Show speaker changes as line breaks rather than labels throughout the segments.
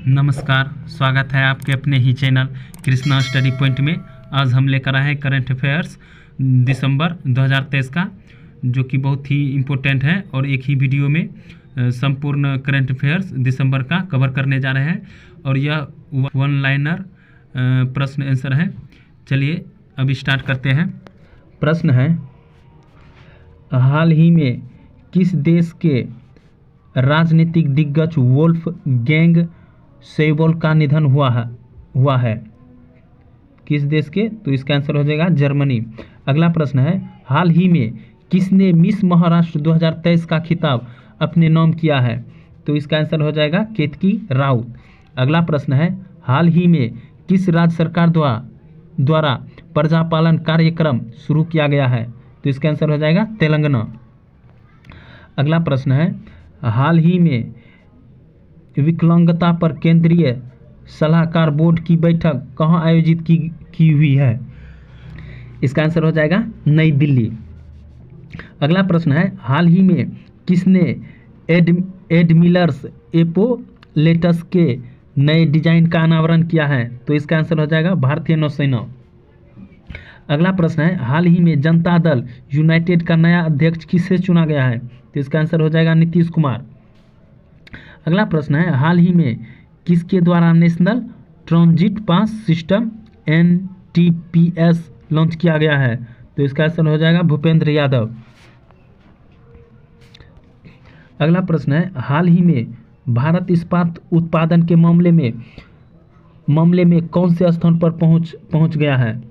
नमस्कार, स्वागत है आपके अपने ही चैनल कृष्णा स्टडी पॉइंट में। आज हम लेकर आए हैं करंट अफेयर्स दिसंबर 2023 का, जो कि बहुत ही इम्पोर्टेंट है और एक ही वीडियो में संपूर्ण करंट अफेयर्स दिसंबर का कवर करने जा रहे हैं और यह वन लाइनर प्रश्न आंसर है। चलिए अब स्टार्ट करते हैं। प्रश्न है, हाल ही में किस देश के राजनीतिक दिग्गज वोल्फगैंग शेबोल का निधन हुआ है। किस देश के? तो इसका आंसर हो जाएगा जर्मनी। अगला प्रश्न है, हाल ही में किसने मिस महाराष्ट्र 2023 का खिताब अपने नाम किया है? तो इसका आंसर हो जाएगा केतकी राउत। अगला प्रश्न है, हाल ही में किस राज्य सरकार द्वारा प्रजापालन कार्यक्रम शुरू किया गया है? तो इसका आंसर हो जाएगा तेलंगाना। अगला प्रश्न है, हाल ही में विकलांगता पर केंद्रीय सलाहकार बोर्ड की बैठक कहाँ आयोजित की हुई है? इसका आंसर हो जाएगा नई दिल्ली। अगला प्रश्न है, हाल ही में किसने एडमिरल्स एपोलेटस के नए डिजाइन का अनावरण किया है? तो इसका आंसर हो जाएगा भारतीय नौसेना। अगला प्रश्न है, हाल ही में जनता दल यूनाइटेड का नया अध्यक्ष किससे चुना गया है? तो इसका आंसर हो जाएगा नीतीश कुमार। अगला प्रश्न है, हाल ही में किसके द्वारा national transit pass system NTPS launch किया गया है? तो इसका आंसर हो जाएगा भूपेंद्र यादव। अगला प्रश्न है, हाल ही में भारत इस्पात उत्पादन के मामले में कौन से स्थान पर पहुंच गया है?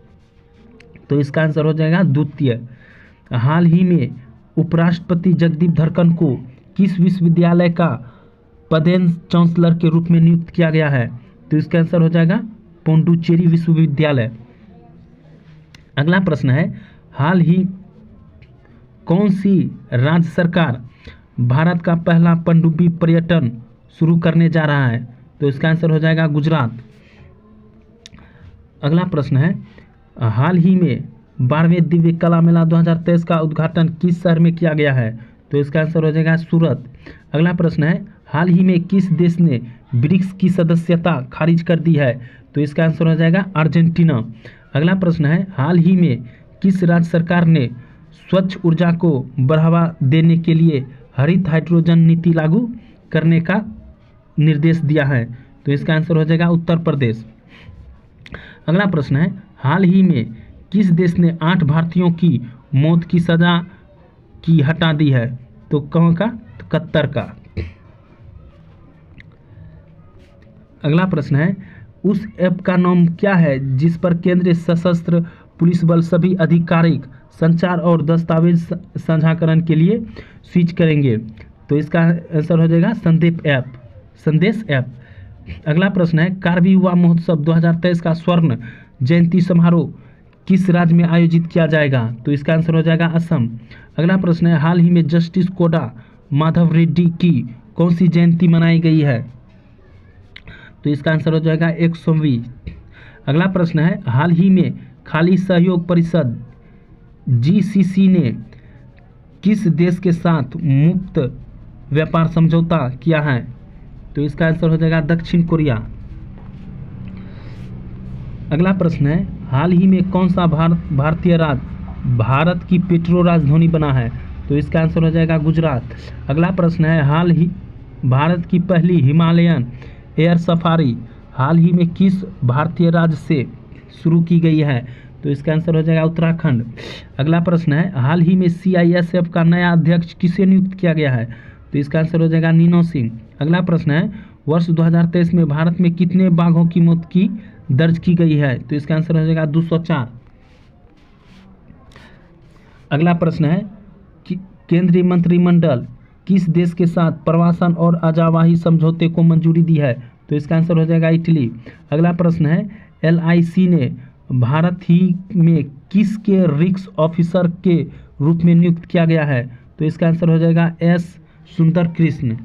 तो इसका आंसर हो जाएगा द्वितीय। हाल ही में उपराष्ट्रपति जगदीप धनखड़ को किस विश्वविद्यालय का पदेन चांसलर के रूप में नियुक्त किया गया है? तो इसका आंसर हो जाएगा पुडुचेरी विश्वविद्यालय। अगला प्रश्न है, हाल ही कौन सी राज्य सरकार भारत का पहला पनडुब्बी पर्यटन शुरू करने जा रहा है? तो इसका आंसर हो जाएगा गुजरात। अगला प्रश्न है, हाल ही में 12वें दिव्य कला मेला 2023 का उद्घाटन किस शहर में किया गया है? तो इसका आंसर हो जाएगा सूरत। अगला प्रश्न है, हाल ही में किस देश ने ब्रिक्स की सदस्यता खारिज कर दी है? तो इसका आंसर हो जाएगा अर्जेंटीना। अगला प्रश्न है, हाल ही में किस राज्य सरकार ने स्वच्छ ऊर्जा को बढ़ावा देने के लिए हरित हाइड्रोजन नीति लागू करने का निर्देश दिया है? तो इसका आंसर हो जाएगा उत्तर प्रदेश। अगला प्रश्न है, हाल ही में किस देश ने 8 भारतीयों की मौत की सजा की हटा दी है? तो कहाँ का? तो कतर का। अगला प्रश्न है, उस ऐप का नाम क्या है जिस पर केंद्रीय सशस्त्र पुलिस बल सभी आधिकारिक संचार और दस्तावेज साझाकरण के लिए स्विच करेंगे? तो इसका आंसर हो जाएगा संदेश ऐप। अगला प्रश्न है, कारगिल युवा महोत्सव 2023 का स्वर्ण जयंती समारोह किस राज्य में आयोजित किया जाएगा? तो इसका आंसर हो जाएगा असम। अगला प्रश्न है, हाल ही में जस्टिस कोडा माधव रेड्डी की कौन सी जयंती मनाई गई है? तो इसका आंसर हो जाएगा 100वीं। अगला प्रश्न है, हाल ही में खाली सहयोग परिषद GCC ने किस देश के साथ मुक्त व्यापार समझौता किया है? तो इसका आंसर हो जाएगा दक्षिण कोरिया। अगला प्रश्न है, हाल ही में कौन सा भारतीय राज्य भारत की पेट्रो राजधानी बना है? तो इसका आंसर हो जाएगा गुजरात। अगला प्रश्न है, हाल ही भारत की पहली हिमालयन एयर सफारी हाल ही में किस भारतीय राज्य से शुरू की गई है? तो इसका आंसर हो जाएगा उत्तराखंड। अगला प्रश्न है, हाल ही में CISF का नया अध्यक्ष किसे नियुक्त किया गया है? तो इसका आंसर हो जाएगा नीनो सिंह। अगला प्रश्न है, वर्ष 2023 में भारत में कितने बाघों की मौत की दर्ज की गई है? तो इसका आंसर हो जाएगा 204। अगला प्रश्न है, केंद्रीय मंत्रिमंडल किस देश के साथ प्रवासन और आजावाही समझौते को मंजूरी दी है? तो इसका आंसर हो जाएगा इटली। अगला प्रश्न है, LIC ने भारत ही में किसके रिस्क ऑफिसर के रूप में नियुक्त किया गया है? तो इसका आंसर हो जाएगा S सुंदर कृष्ण।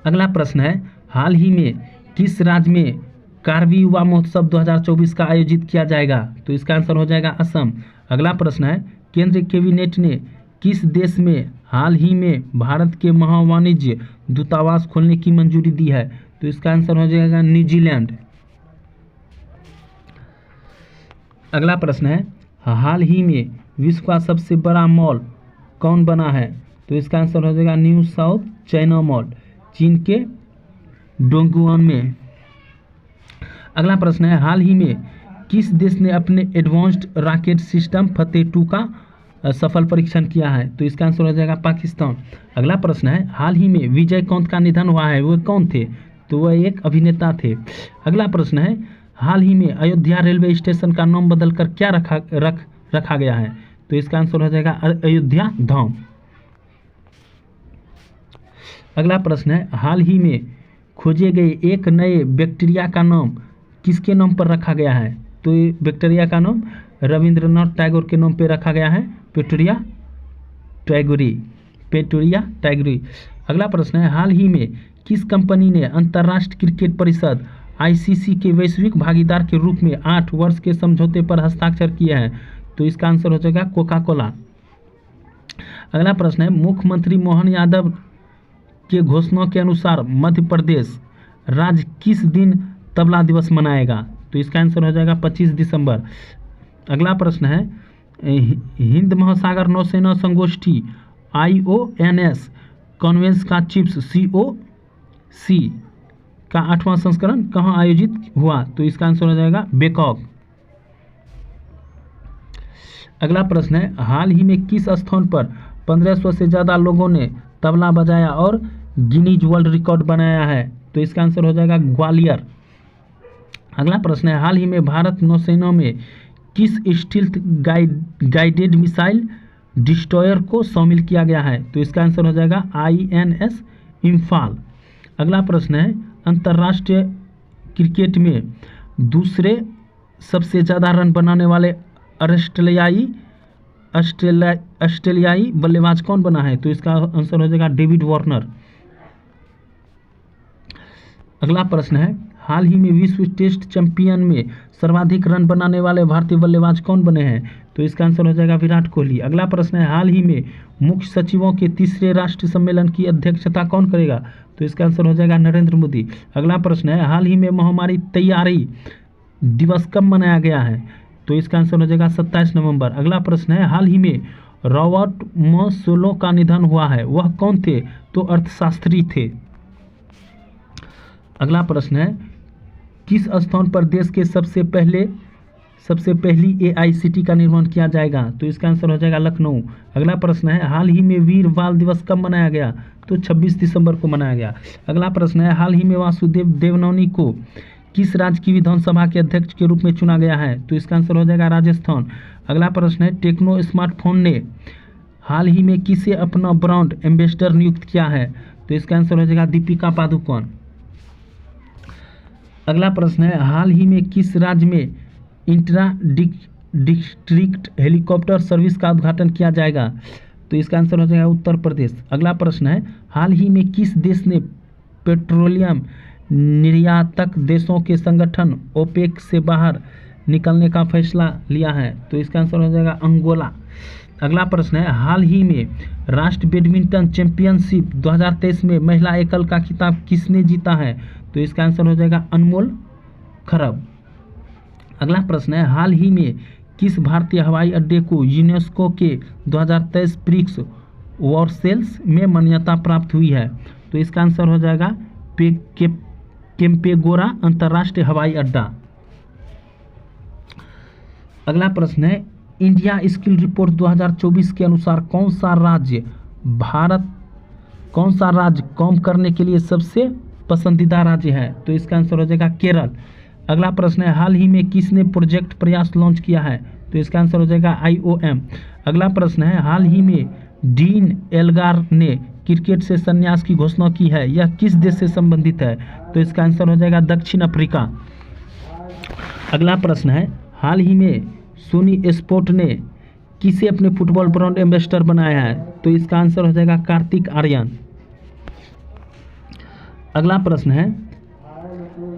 अगला प्रश्न है, हाल ही में किस राज्य में कारगिल युवा महोत्सव 2024 का आयोजित किया जाएगा? तो इसका आंसर हो जाएगा असम। अगला प्रश्न है, केंद्रीय कैबिनेट ने किस देश में हाल ही में भारत के महावाणिज्य दूतावास खोलने की मंजूरी दी है? तो इसका आंसर हो जाएगा न्यूजीलैंड। अगला प्रश्न है, हाल ही में विश्व का सबसे बड़ा मॉल कौन बना है? तो इसका आंसर हो जाएगा न्यू साउथ चाइना मॉल, चीन के डोंगुआन में। अगला प्रश्न है, हाल ही में किस देश ने अपने एडवांस्ड रॉकेट सिस्टम फतेह-2 का सफल परीक्षण किया है? तो इसका आंसर हो जाएगा पाकिस्तान। अगला प्रश्न है, हाल ही में विजय कांत का निधन हुआ है, वो कौन थे? तो वह एक अभिनेता थे। अगला प्रश्न है, हाल ही में अयोध्या रेलवे स्टेशन का नाम बदलकर क्या रखा गया है? तो इसका आंसर हो जाएगा अयोध्या धाम। अगला प्रश्न है, हाल ही में खोजे गए एक नए बैक्टीरिया का नाम किसके नाम पर रखा गया है? तो ये बैक्टीरिया का नाम रविंद्रनाथ टैगोर के नाम पर रखा गया है, पेटूरिया टैगोरी। अगला प्रश्न है, हाल ही में किस कंपनी ने अंतर्राष्ट्रीय क्रिकेट परिषद आईसीसी के वैश्विक भागीदार के रूप में 8 वर्ष के समझौते पर हस्ताक्षर किए हैं? तो इसका आंसर हो जाएगा कोका कोला। अगला प्रश्न है, मुख्यमंत्री मोहन यादव के घोषणा के अनुसार मध्य प्रदेश राज्य किस दिन तबला दिवस मनाएगा? तो इसका आंसर हो जाएगा 25 दिसंबर। अगला प्रश्न है, हिंद महासागर नौसेना संगोष्ठी IONS कॉन्वेंस का चिप्स COC का 8वां संस्करण कहाँ आयोजित हुआ? तो इसका आंसर हो जाएगा बैंकॉक। अगला प्रश्न है, हाल ही में किस स्थान पर 1500 से ज़्यादा लोगों ने तबला बजाया और गिनीज वर्ल्ड रिकॉर्ड बनाया है? तो इसका आंसर हो जाएगा ग्वालियर। अगला प्रश्न है, हाल ही में भारत नौसेना में किस स्टील्थ गाइडेड मिसाइल डिस्ट्रॉयर को शामिल किया गया है? तो इसका आंसर हो जाएगा INS इम्फाल। अगला प्रश्न है, अंतर्राष्ट्रीय क्रिकेट में दूसरे सबसे ज़्यादा रन बनाने वाले ऑस्ट्रेलियाई बल्लेबाज कौन बना है? तो इसका आंसर हो जाएगा डेविड वार्नर। अगला प्रश्न है, हाल ही में विश्व टेस्ट चैंपियन में सर्वाधिक रन बनाने वाले भारतीय बल्लेबाज कौन बने हैं? तो इसका आंसर हो जाएगा विराट कोहली। अगला प्रश्न है, हाल ही में मुख्य सचिवों के तीसरे राष्ट्रीय सम्मेलन की अध्यक्षता कौन करेगा? तो इसका आंसर हो जाएगा नरेंद्र मोदी। अगला प्रश्न है, हाल ही में महामारी तैयारी दिवस कब मनाया गया है? तो इसका आंसर हो जाएगा 27 नवंबर। अगला प्रश्न है, हाल ही में रॉबर्ट मसोलो का निधन हुआ है, वह कौन थे? तो अर्थशास्त्री थे। अगला प्रश्न है, किस स्थान पर देश के सबसे पहली AICT का निर्माण किया जाएगा? तो इसका आंसर हो जाएगा लखनऊ। अगला प्रश्न है, हाल ही में वीर बाल दिवस कब मनाया गया? तो 26 दिसंबर को मनाया गया। अगला प्रश्न है, हाल ही में वासुदेव देवनानी को किस राज्य की विधानसभा के अध्यक्ष के रूप में चुना गया है? तो इसका आंसर हो जाएगा राजस्थान। अगला प्रश्न है, टेक्नो स्मार्टफोन ने हाल ही में किसे अपना ब्रांड एम्बेसडर नियुक्त किया है? तो इसका आंसर हो जाएगा दीपिका पादुकोण। अगला प्रश्न है, हाल ही में किस राज्य में इंट्रा डिस्ट्रिक्ट हेलीकॉप्टर सर्विस का उद्घाटन किया जाएगा? तो इसका आंसर हो जाएगा उत्तर प्रदेश। अगला प्रश्न है, हाल ही में किस देश ने पेट्रोलियम निर्यातक देशों के संगठन OPEC से बाहर निकलने का फैसला लिया है? तो इसका आंसर हो जाएगा अंगोला। अगला प्रश्न है, हाल ही में राष्ट्रीय बैडमिंटन चैंपियनशिप 2023 में महिला एकल का खिताब किसने जीता है? तो इसका आंसर हो जाएगा अनमोल खरब। अगला प्रश्न है, हाल ही में किस भारतीय हवाई अड्डे को यूनेस्को के 2023 प्रिक्स वर्सेल्स में मान्यता प्राप्त हुई है? तो इसका आंसर हो जाएगा केम्पेगोरा अंतर्राष्ट्रीय हवाई अड्डा। अगला प्रश्न है, इंडिया स्किल रिपोर्ट 2024 के अनुसार कौन सा राज्य काम करने के लिए सबसे पसंदीदा राज्य है? तो इसका आंसर हो जाएगा केरल। अगला प्रश्न है, हाल ही में किसने प्रोजेक्ट प्रयास लॉन्च किया है? तो इसका आंसर हो जाएगा IOM। अगला प्रश्न है, हाल ही में डीन एल्गार ने क्रिकेट से संन्यास की घोषणा की है, यह किस देश से संबंधित है? तो इसका आंसर हो जाएगा दक्षिण अफ्रीका। अगला प्रश्न है, हाल ही में सोनी स्पोर्ट ने किसे अपने फुटबॉल ब्रांड एम्बेसडर बनाया है? तो इसका आंसर हो जाएगा कार्तिक आर्यन। अगला प्रश्न है,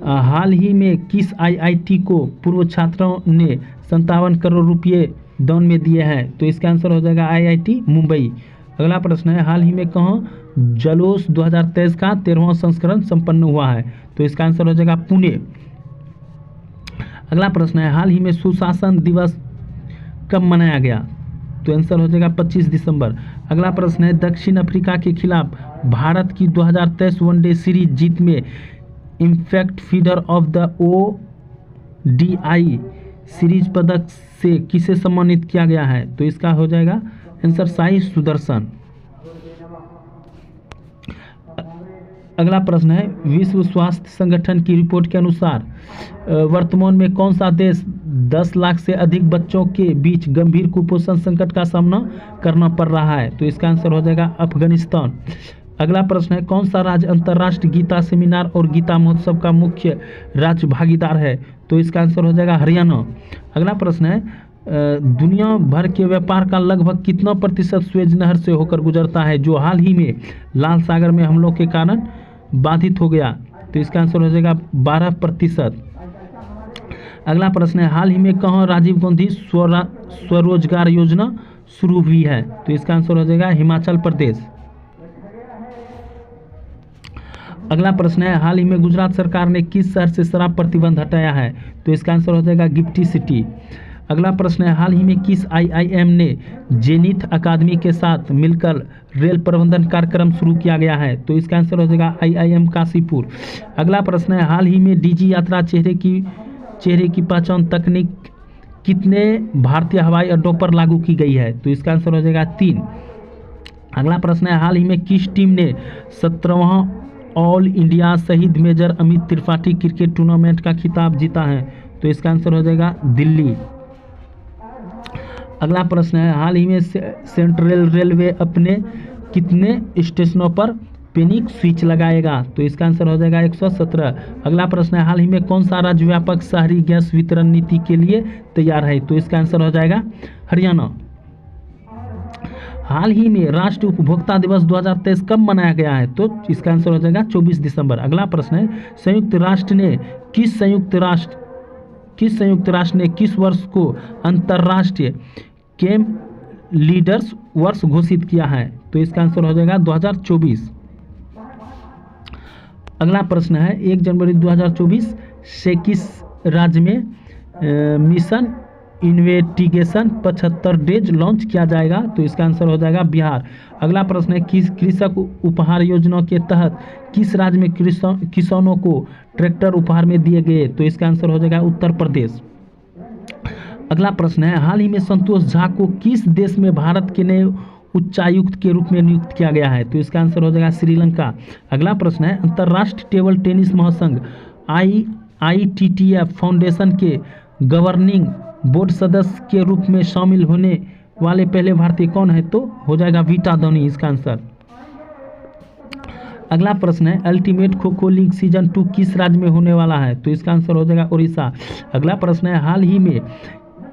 हाल ही में किस IIT को पूर्व छात्रों ने 57 करोड़ रुपये दान में दिए हैं? तो इसका आंसर हो जाएगा IIT मुंबई। अगला प्रश्न है हाल ही में कहाँ जलोस 2023 का 13वां संस्करण संपन्न हुआ है? तो इसका आंसर हो जाएगा पुणे। अगला प्रश्न है हाल ही में सुशासन दिवस कब मनाया गया? तो आंसर हो जाएगा 25 दिसंबर। अगला प्रश्न है दक्षिण अफ्रीका के खिलाफ भारत की 2023 वनडे सीरीज जीत में impact feeder of the ODI series पदक से किसे सम्मानित किया गया है? तो इसका हो जाएगा आंसर साई सुदर्शन। अगला प्रश्न है विश्व स्वास्थ्य संगठन की रिपोर्ट के अनुसार वर्तमान में कौन सा देश 10 लाख से अधिक बच्चों के बीच गंभीर कुपोषण संकट का सामना करना पड़ रहा है? तो इसका आंसर हो जाएगा अफगानिस्तान। अगला प्रश्न है कौन सा राज्य अंतर्राष्ट्रीय गीता सेमिनार और गीता महोत्सव का मुख्य राज्य भागीदार है? तो इसका आंसर हो जाएगा हरियाणा। अगला प्रश्न है दुनिया भर के व्यापार का लगभग कितना प्रतिशत स्वेज नहर से होकर गुजरता है जो हाल ही में लाल सागर में हमलों के कारण बाधित हो गया? तो इसका आंसर हो जाएगा 12%। अगला प्रश्न है हाल ही में कहाँ राजीव गांधी स्वरोजगार योजना शुरू हुई है? तो इसका आंसर हो जाएगा हिमाचल प्रदेश। अगला प्रश्न है हाल ही में गुजरात सरकार ने किस शहर से शराब प्रतिबंध हटाया है? तो इसका आंसर हो जाएगा गिफ्टी सिटी। अगला प्रश्न है हाल ही में किस IIM ने जेनिथ अकादमी के साथ मिलकर रेल प्रबंधन कार्यक्रम शुरू किया गया है? तो इसका आंसर हो जाएगा IIM काशीपुर। अगला प्रश्न है हाल ही में डिजी यात्रा चेहरे की पहचान तकनीक कितने भारतीय हवाई अड्डों पर लागू की गई है? तो इसका आंसर हो जाएगा 3। अगला प्रश्न है हाल ही में किस टीम ने 17वां ऑल इंडिया शहीद major Amit Tripathi cricket tournament का खिताब जीता है? तो इसका आंसर हो जाएगा दिल्ली। अगला प्रश्न है हाल ही में सेंट्रल रेलवे अपने कितने स्टेशनों पर पैनिक स्विच लगाएगा? तो इसका आंसर हो जाएगा 117। अगला प्रश्न है हाल ही में कौन सा राज्य व्यापक शहरी गैस वितरण नीति के लिए तैयार है? तो इसका आंसर हो जाएगा हरियाणा। हाल ही में राष्ट्रीय उपभोक्ता दिवस 2023 कब मनाया गया है? तो इसका आंसर हो जाएगा 24 दिसंबर। अगला प्रश्न है संयुक्त राष्ट्र ने किस वर्ष को अंतर्राष्ट्रीय केम लीडर्स वर्ष घोषित किया है? तो इसका आंसर हो जाएगा 2024। अगला प्रश्न है 1 जनवरी 2024 से किस राज्य में मिशन इन्वेस्टिगेशन 75 डेज लॉन्च किया जाएगा? तो इसका आंसर हो जाएगा बिहार। अगला प्रश्न है किस कृषक उपहार योजना के तहत किस राज्य में किसानों को ट्रैक्टर उपहार में दिए गए? तो इसका आंसर हो जाएगा उत्तर प्रदेश। अगला प्रश्न है हाल ही में संतोष झा को किस देश में भारत के नए उच्चायुक्त के रूप में नियुक्त किया गया है? तो इसका आंसर हो जाएगा श्रीलंका। अगला प्रश्न है अंतर्राष्ट्रीय टेबल टेनिस महासंघ IITTF फाउंडेशन के गवर्निंग बोर्ड सदस्य के रूप में शामिल होने वाले पहले भारतीय कौन है? तो हो जाएगा वीटा धोनी इसका आंसर। अगला प्रश्न है ultimate kho kho league season 2 किस राज्य में होने वाला है? तो इसका आंसर हो जाएगा उड़ीसा। अगला प्रश्न है हाल ही में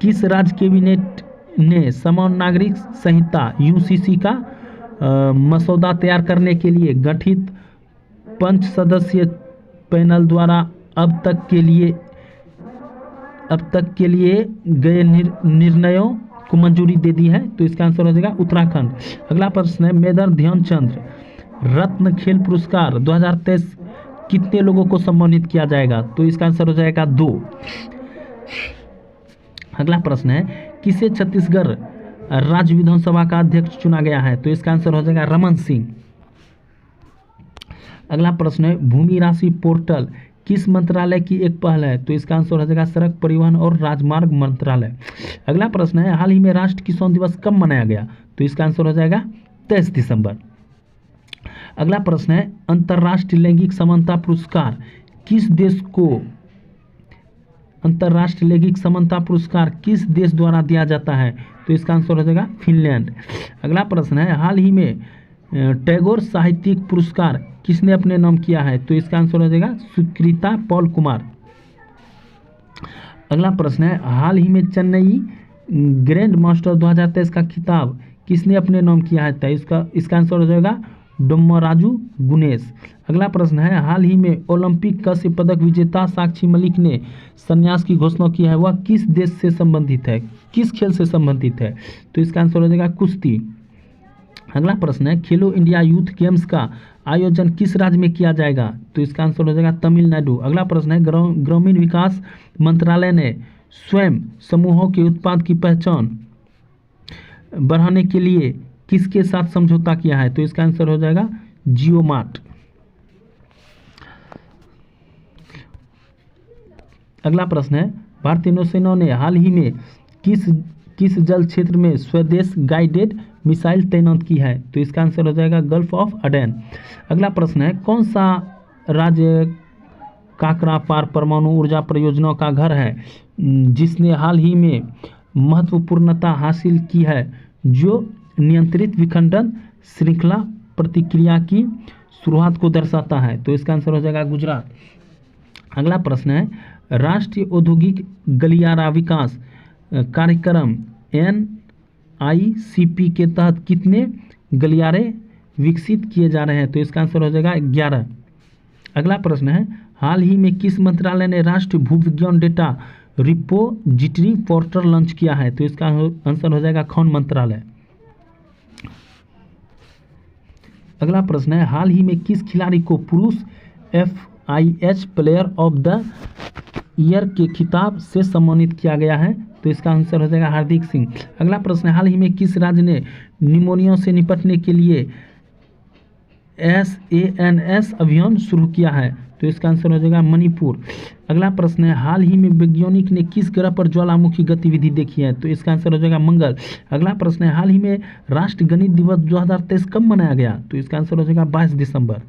किस राज्य कैबिनेट ने समान नागरिक संहिता UCC का मसौदा तैयार करने के लिए गठित 5 सदस्यीय पैनल द्वारा अब तक के लिए गए निर्णयों को मंजूरी दे दी है? तो इसका आंसर हो जाएगा उत्तराखंड। अगला प्रश्न है मेजर ध्यानचंद रत्न खेल पुरस्कार 2023 कितने लोगों को सम्मानित किया जाएगा? तो इसका आंसर हो जाएगा 2। अगला प्रश्न है किसे छत्तीसगढ़ राज्य विधानसभा का अध्यक्ष चुना गया है? तो इसका आंसर हो जाएगा रमन सिंह। अगला प्रश्न है भूमि राशि पोर्टल किस मंत्रालय की एक पहल है? तो इसका आंसर हो जाएगा सड़क परिवहन और राजमार्ग मंत्रालय। अगला प्रश्न है हाल ही में राष्ट्रीय किसान दिवस कब मनाया गया? तो इसका आंसर हो जाएगा 23 दिसंबर। अगला प्रश्न है अंतर्राष्ट्रीय लैंगिक समानता पुरस्कार किस देश द्वारा दिया जाता है? तो इसका आंसर हो जाएगा फिनलैंड। अगला प्रश्न है हाल ही में टैगोर साहित्यिक पुरस्कार किसने अपने नाम किया है? तो इसका आंसर हो जाएगा सुकृता पॉल कुमार। अगला प्रश्न है हाल ही में चेन्नई ग्रैंड मास्टर 2023 का खिताब किसने अपने नाम किया है? तो इसका आंसर हो जाएगा डोम्मराजू गुनेश। अगला प्रश्न है हाल ही में ओलंपिक कांस्य पदक विजेता साक्षी मलिक ने संन्यास की घोषणा की है, वह किस देश से संबंधित है, किस खेल से संबंधित है? तो इसका आंसर हो जाएगा कुश्ती। अगला प्रश्न है खेलो इंडिया यूथ गेम्स का आयोजन किस राज्य में किया जाएगा? तो इसका आंसर हो जाएगा तमिलनाडु। अगला प्रश्न है ग्रामीण विकास मंत्रालय ने स्वयं समूहों के उत्पाद की पहचान बढ़ाने के लिए किसके साथ समझौता किया है? तो इसका आंसर हो जाएगा जियो मार्ट। अगला प्रश्न है भारतीय नौसेना ने हाल ही में किस जल क्षेत्र में स्वदेश गाइडेड मिसाइल तैनात की है? तो इसका आंसर हो जाएगा गल्फ ऑफ अडेन। अगला प्रश्न है कौन सा राज्य काकरापार परमाणु ऊर्जा परियोजना का घर है जिसने हाल ही में महत्वपूर्णता हासिल की है जो नियंत्रित विखंडन श्रृंखला प्रतिक्रिया की शुरुआत को दर्शाता है? तो इसका आंसर हो जाएगा गुजरात। अगला प्रश्न है राष्ट्रीय औद्योगिक गलियारा विकास कार्यक्रम NICP के तहत कितने गलियारे विकसित किए जा रहे हैं? तो इसका आंसर हो जाएगा 11। अगला प्रश्न है हाल ही में किस मंत्रालय ने राष्ट्रीय भूविज्ञान डेटा रिपोजिटरी पोर्टल लॉन्च किया है? तो इसका आंसर हो जाएगा खान मंत्रालय। अगला प्रश्न है हाल ही में किस खिलाड़ी को पुरुष FIH player of the year के खिताब से सम्मानित किया गया है? तो इसका आंसर हो जाएगा हार्दिक सिंह। अगला प्रश्न है हाल ही में किस राज्य ने निमोनिया से निपटने के लिए SANS अभियान शुरू किया है? तो इसका आंसर हो जाएगा मणिपुर। अगला प्रश्न है हाल ही में वैज्ञानिक ने किस ग्रह पर ज्वालामुखी गतिविधि देखी है? तो इसका आंसर हो जाएगा मंगल। अगला प्रश्न है हाल ही में राष्ट्रीय गणित दिवस 2023 कब मनाया गया? तो इसका आंसर हो जाएगा 22 दिसंबर।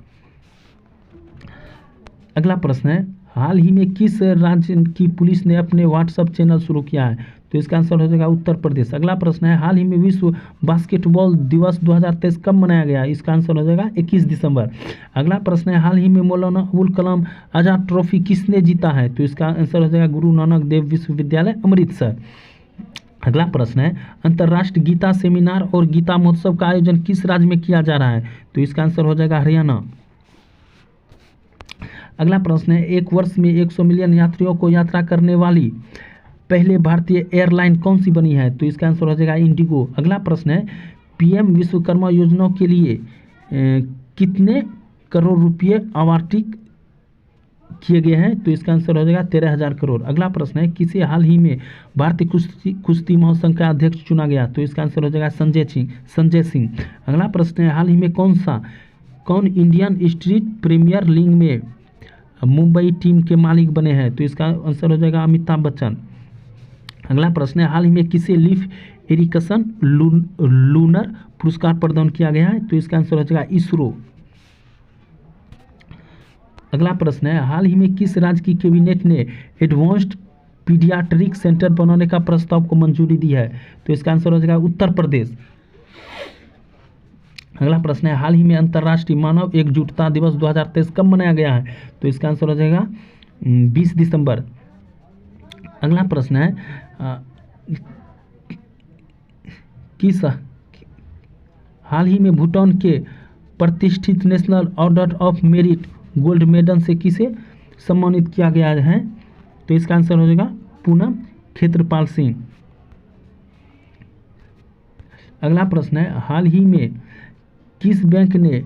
अगला प्रश्न है हाल ही में किस राज्य की पुलिस ने अपने व्हाट्सएप चैनल शुरू किया है? तो इसका आंसर हो जाएगा उत्तर प्रदेश। अगला प्रश्न है हाल ही में विश्व बास्केटबॉल दिवस 2023 कब मनाया गया? इसका आंसर हो जाएगा 21 दिसंबर। अगला प्रश्न है हाल ही में मौलाना अबुल कलाम आजाद ट्रॉफी किसने जीता है? तो इसका आंसर हो जाएगा गुरु नानक देव विश्वविद्यालय अमृतसर। अगला प्रश्न है अंतर्राष्ट्रीय गीता सेमिनार और गीता महोत्सव का आयोजन किस राज्य में किया जा रहा है? तो इसका आंसर हो जाएगा हरियाणा। अगला प्रश्न है एक वर्ष में 100 मिलियन यात्रियों को यात्रा करने वाली पहले भारतीय एयरलाइन कौन सी बनी है? तो इसका आंसर हो जाएगा इंडिगो। अगला प्रश्न है PM विश्वकर्मा योजना के लिए कितने करोड़ रुपये आवंटित किए गए हैं? तो इसका आंसर हो जाएगा 13,000 करोड़। अगला प्रश्न है किसे हाल ही में भारतीय कुश्ती महासंघ का अध्यक्ष चुना गया? तो इसका आंसर हो जाएगा संजय सिंह। अगला प्रश्न है हाल ही में कौन इंडियन स्ट्रीट प्रीमियर लीग में मुंबई टीम के मालिक बने हैं? तो इसका आंसर हो जाएगा अमिताभ बच्चन। अगला प्रश्न है हाल ही में किसे लीफ इरिगेशन लूनर पुरस्कार प्रदान किया गया है? तो इसका आंसर हो जाएगा इसरो। अगला प्रश्न है हाल ही में किस राज्य की कैबिनेट ने एडवांस्ड पीडियाट्रिक सेंटर बनाने का प्रस्ताव को मंजूरी दी है? तो इसका आंसर हो जाएगा उत्तर प्रदेश। अगला प्रश्न है हाल ही में अंतर्राष्ट्रीय मानव एकजुटता दिवस 2023 कब मनाया गया है? तो इसका आंसर हो जाएगा 20 दिसंबर। अगला प्रश्न है हाल ही में भूटान के प्रतिष्ठित national order of merit gold medal से किसे सम्मानित किया गया है? तो इसका आंसर हो जाएगा पूनम क्षेत्रपाल सिंह। अगला प्रश्न है हाल ही में किस बैंक ने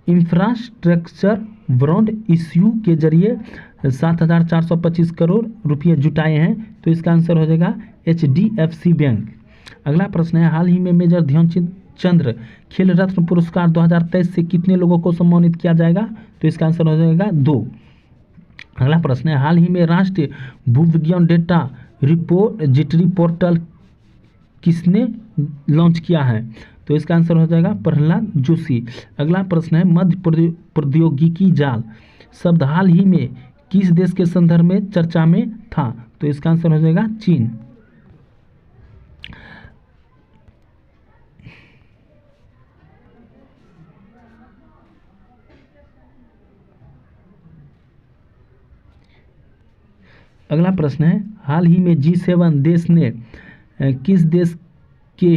इंफ्रास्ट्रक्चर बॉन्ड इश्यू के जरिए 7,425 करोड़ रुपये जुटाए हैं? तो इसका आंसर हो जाएगा HDFC बैंक। अगला प्रश्न है हाल ही में मेजर ध्यानचंद खेल रत्न पुरस्कार 2023 से कितने लोगों को सम्मानित किया जाएगा? तो इसका आंसर हो जाएगा 2। अगला प्रश्न है हाल ही में राष्ट्रीय भूविज्ञान डेटा रिपोजिटरी पोर्टल किसने लॉन्च किया है? तो इसका आंसर हो जाएगा प्रहलाद जोशी। अगला प्रश्न है मध्य प्रौद्योगिकी जाल शब्द हाल ही में किस देश के संदर्भ में चर्चा में था? तो इसका आंसर हो जाएगा चीन। अगला प्रश्न है हाल ही में G7 देश ने किस देश के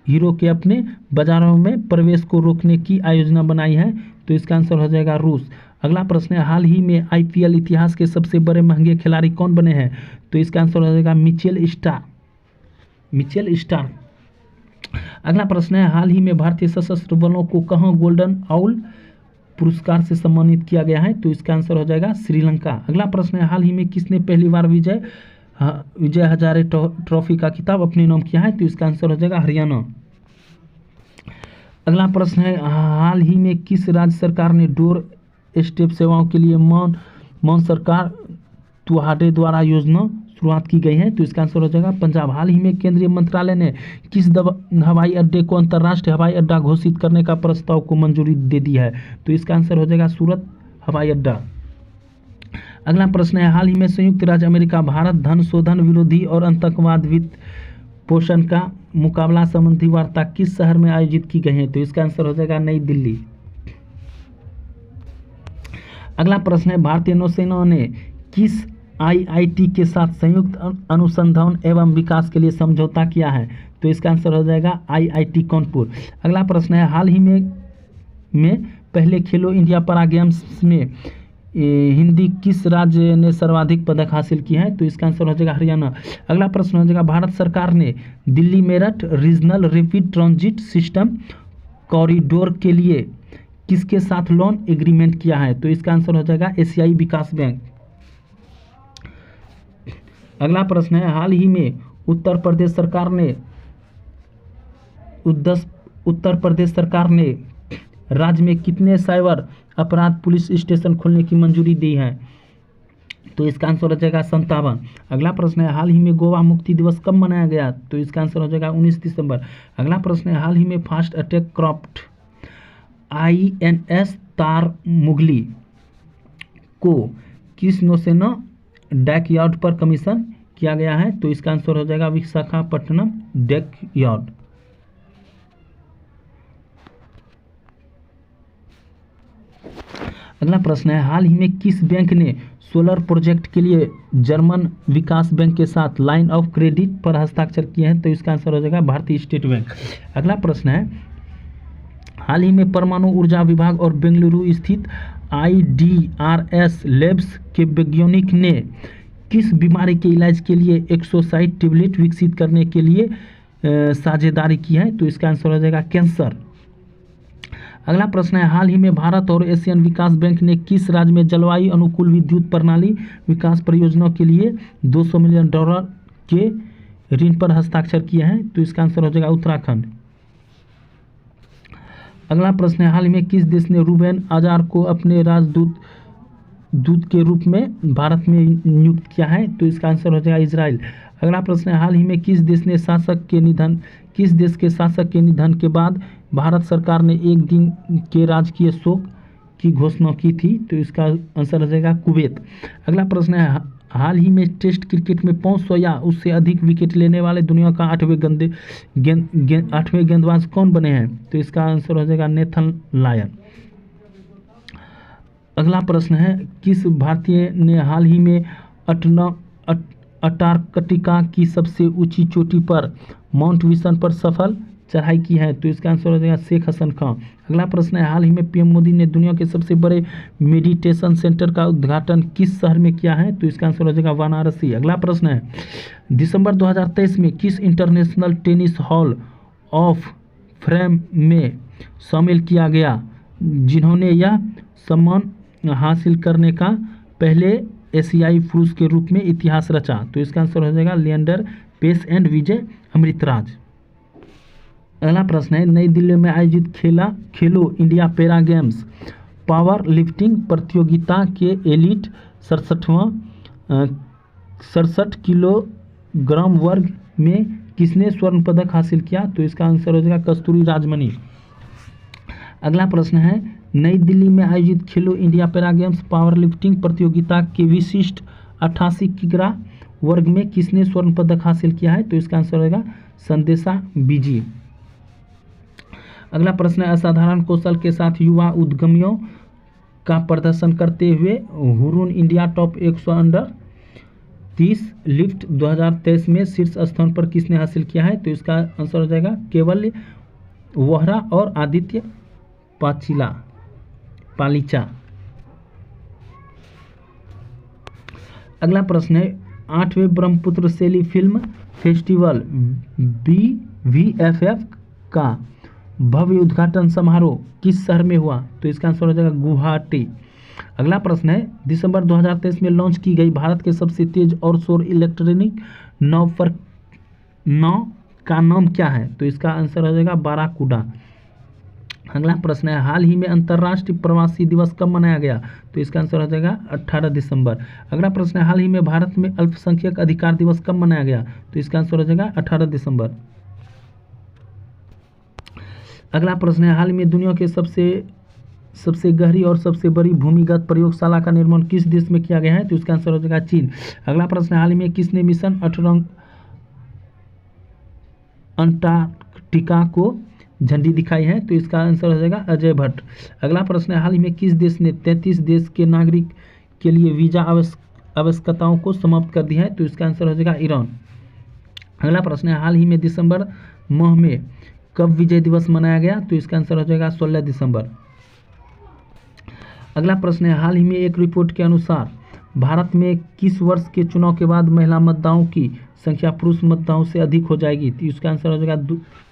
हीरो के अपने बाजारों में प्रवेश को रोकने की योजना बनाई है? तो इसका आंसर हो जाएगा रूस। अगला प्रश्न है हाल ही में IPL इतिहास के सबसे बड़े महंगे खिलाड़ी कौन बने हैं? तो इसका आंसर हो जाएगा मिचेल स्टार्क। अगला प्रश्न है, हाल ही में भारतीय सशस्त्र बलों को कहाँ गोल्डन आउल पुरस्कार से सम्मानित किया गया है? तो इसका आंसर हो जाएगा श्रीलंका। अगला प्रश्न है, हाल ही में किसने पहली बार विजय हजारे ट्रॉफी का खिताब अपने नाम किया है? तो इसका आंसर हो जाएगा हरियाणा। अगला प्रश्न है, हाल ही में किस राज्य सरकार ने डोर स्टेप सेवाओं के लिए मौन सरकार तुहाडे द्वारा योजना शुरुआत की गई है? तो इसका आंसर हो जाएगा पंजाब। हाल ही में केंद्रीय मंत्रालय ने किस हवाई अड्डे को अंतर्राष्ट्रीय हवाई अड्डा घोषित करने का प्रस्ताव को मंजूरी दे दी है? तो इसका आंसर हो जाएगा सूरत हवाई अड्डा। अगला प्रश्न है, हाल ही में संयुक्त राज्य अमेरिका भारत धन शोधन विरोधी और आतंकवाद वित्त पोषण का मुकाबला संबंधी वार्ता किस शहर में आयोजित की गई है? तो इसका आंसर हो जाएगा नई दिल्ली। अगला प्रश्न है, भारतीय नौसेना ने किस आईआईटी के साथ संयुक्त अनुसंधान एवं विकास के लिए समझौता किया है? तो इसका आंसर हो जाएगा आईआईटी कानपुर। अगला प्रश्न है, हाल ही में पहले खेलो इंडिया पैरा गेम्स में हिंदी किस राज्य ने सर्वाधिक पदक हासिल किए हैं? तो इसका आंसर हो जाएगा हरियाणा। अगला प्रश्न हो जाएगा, भारत सरकार ने Delhi Meerut regional rapid transit system corridor के लिए किसके साथ लोन एग्रीमेंट किया है? तो इसका आंसर हो जाएगा एशियाई विकास बैंक। अगला प्रश्न है, हाल ही में उत्तर प्रदेश सरकार ने राज्य में कितने साइबर अपराध पुलिस स्टेशन खोलने की मंजूरी दी है? तो इसका आंसर हो जाएगा 57। अगला प्रश्न है, हाल ही में गोवा मुक्ति दिवस कब मनाया गया? तो इसका आंसर हो जाएगा 19 दिसंबर। अगला प्रश्न है, हाल ही में फास्ट अटैक क्राफ्ट INS तार मुगली को किस नौसेना डैकयार्ड पर कमीशन किया गया है? तो इसका आंसर हो जाएगा विशाखापट्टनम डैकयार्ड। अगला प्रश्न है, हाल ही में किस बैंक ने सोलर प्रोजेक्ट के लिए जर्मन विकास बैंक के साथ लाइन ऑफ क्रेडिट पर हस्ताक्षर किए हैं? तो इसका आंसर हो जाएगा भारतीय स्टेट बैंक। अगला प्रश्न है, हाल ही में परमाणु ऊर्जा विभाग और बेंगलुरु स्थित IDRS लैब्स के वैज्ञानिक ने किस बीमारी के इलाज के लिए एक्सोसाइट टेबलेट विकसित करने के लिए साझेदारी की है? तो इसका आंसर हो जाएगा कैंसर। अगला प्रश्न है, हाल ही में भारत और एशियन विकास बैंक ने किस राज्य में जलवायु अनुकूल विद्युत प्रणाली विकास परियोजना के लिए $200 मिलियन के ऋण पर हस्ताक्षर किए हैं? तो इसका आंसर हो जाएगा उत्तराखंड। अगला प्रश्न है, हाल ही में किस देश ने रूबेन आजार को अपने राजदूत के रूप में भारत में नियुक्त किया है? तो इसका आंसर हो जाएगा इजराइल। अगला प्रश्न है, हाल ही में किस देश के शासक के निधन के बाद भारत सरकार ने एक दिन के राजकीय शोक की घोषणा की थी? तो इसका आंसर हो जाएगा कुवैत। अगला प्रश्न है, हाल ही में टेस्ट क्रिकेट में 500 या उससे अधिक विकेट लेने वाले दुनिया का 8वें गेंदबाज कौन बने हैं? तो इसका आंसर हो जाएगा नेथन लायन। अगला प्रश्न है, किस भारतीय ने हाल ही में अंटार्कटिका की सबसे ऊंची चोटी पर माउंट विशन पर सफल चढ़ाई की है? तो इसका आंसर हो जाएगा शेख हसन खां। अगला प्रश्न है, हाल ही में पीएम मोदी ने दुनिया के सबसे बड़े मेडिटेशन सेंटर का उद्घाटन किस शहर में किया है? तो इसका आंसर हो जाएगा वाराणसी। अगला प्रश्न है, दिसंबर 2023 में किस international tennis hall of fame में शामिल किया गया जिन्होंने यह सम्मान हासिल करने का पहले एशियाई पुरुष के रूप में इतिहास रचा? तो इसका आंसर हो जाएगा लिएंडर पेस एंड विजय अमृतराज। अगला प्रश्न है, नई दिल्ली में आयोजित खेलो India para games power lifting प्रतियोगिता के एलिट 67 किलोग्राम वर्ग में किसने स्वर्ण पदक हासिल किया? तो इसका आंसर हो जाएगा कस्तूरी राजमणि। अगला प्रश्न है, नई दिल्ली में आयोजित खेलो India para games power lifting प्रतियोगिता के विशिष्ट 88 किग्रा वर्ग में किसने स्वर्ण पदक हासिल किया है? तो इसका आंसर होगा संदेशा बीजी। अगला प्रश्न है, असाधारण कौशल के साथ युवा उद्यमियों का प्रदर्शन करते हुए Hurun India top 100 under 30 lift 2023 में शीर्ष स्थान पर किसने हासिल किया है? तो इसका आंसर हो जाएगा केवल वोहरा और आदित्य पालीचा। अगला प्रश्न है, 8वें ब्रह्मपुत्र शैली फिल्म फेस्टिवल VFF का भव्य उद्घाटन समारोह किस शहर में हुआ? तो इसका आंसर हो जाएगा गुवाहाटी। अगला प्रश्न है, दिसंबर 2023 में लॉन्च की गई भारत के सबसे तेज और शोर इलेक्ट्रॉनिक नाव का नाम क्या है? तो इसका आंसर हो जाएगा बाराकूडा। अगला प्रश्न है, हाल ही में अंतर्राष्ट्रीय प्रवासी दिवस कब मनाया गया? तो इसका आंसर हो जाएगा 18 दिसंबर। अगला प्रश्न है, हाल ही में भारत में अल्पसंख्यक अधिकार दिवस कब मनाया गया? तो इसका आंसर हो जाएगा 18 दिसंबर। अगला प्रश्न है, हाल में दुनिया के सबसे गहरी और सबसे बड़ी भूमिगत प्रयोगशाला का निर्माण किस देश में किया गया है? तो इसका आंसर हो जाएगा चीन। अगला प्रश्न है, हाल में किसने मिशन अंटार्कटिका को झंडी दिखाई है? तो इसका आंसर हो जाएगा अजय भट्ट। अगला प्रश्न है, हाल ही में किस देश ने 33 देश के नागरिक के लिए वीजा आवश्यकताओं को समाप्त कर दिया है? तो इसका आंसर हो जाएगा ईरान। अगला प्रश्न है, हाल ही में दिसंबर माह में कब विजय दिवस मनाया गया? तो इसका आंसर हो जाएगा 16 दिसंबर। अगला प्रश्न है, हाल ही में एक रिपोर्ट के अनुसार भारत में किस वर्ष के चुनाव के बाद महिला मतदाताओं की संख्या पुरुष मतदाताओं से अधिक हो जाएगी? तो इसका आंसर हो जाएगा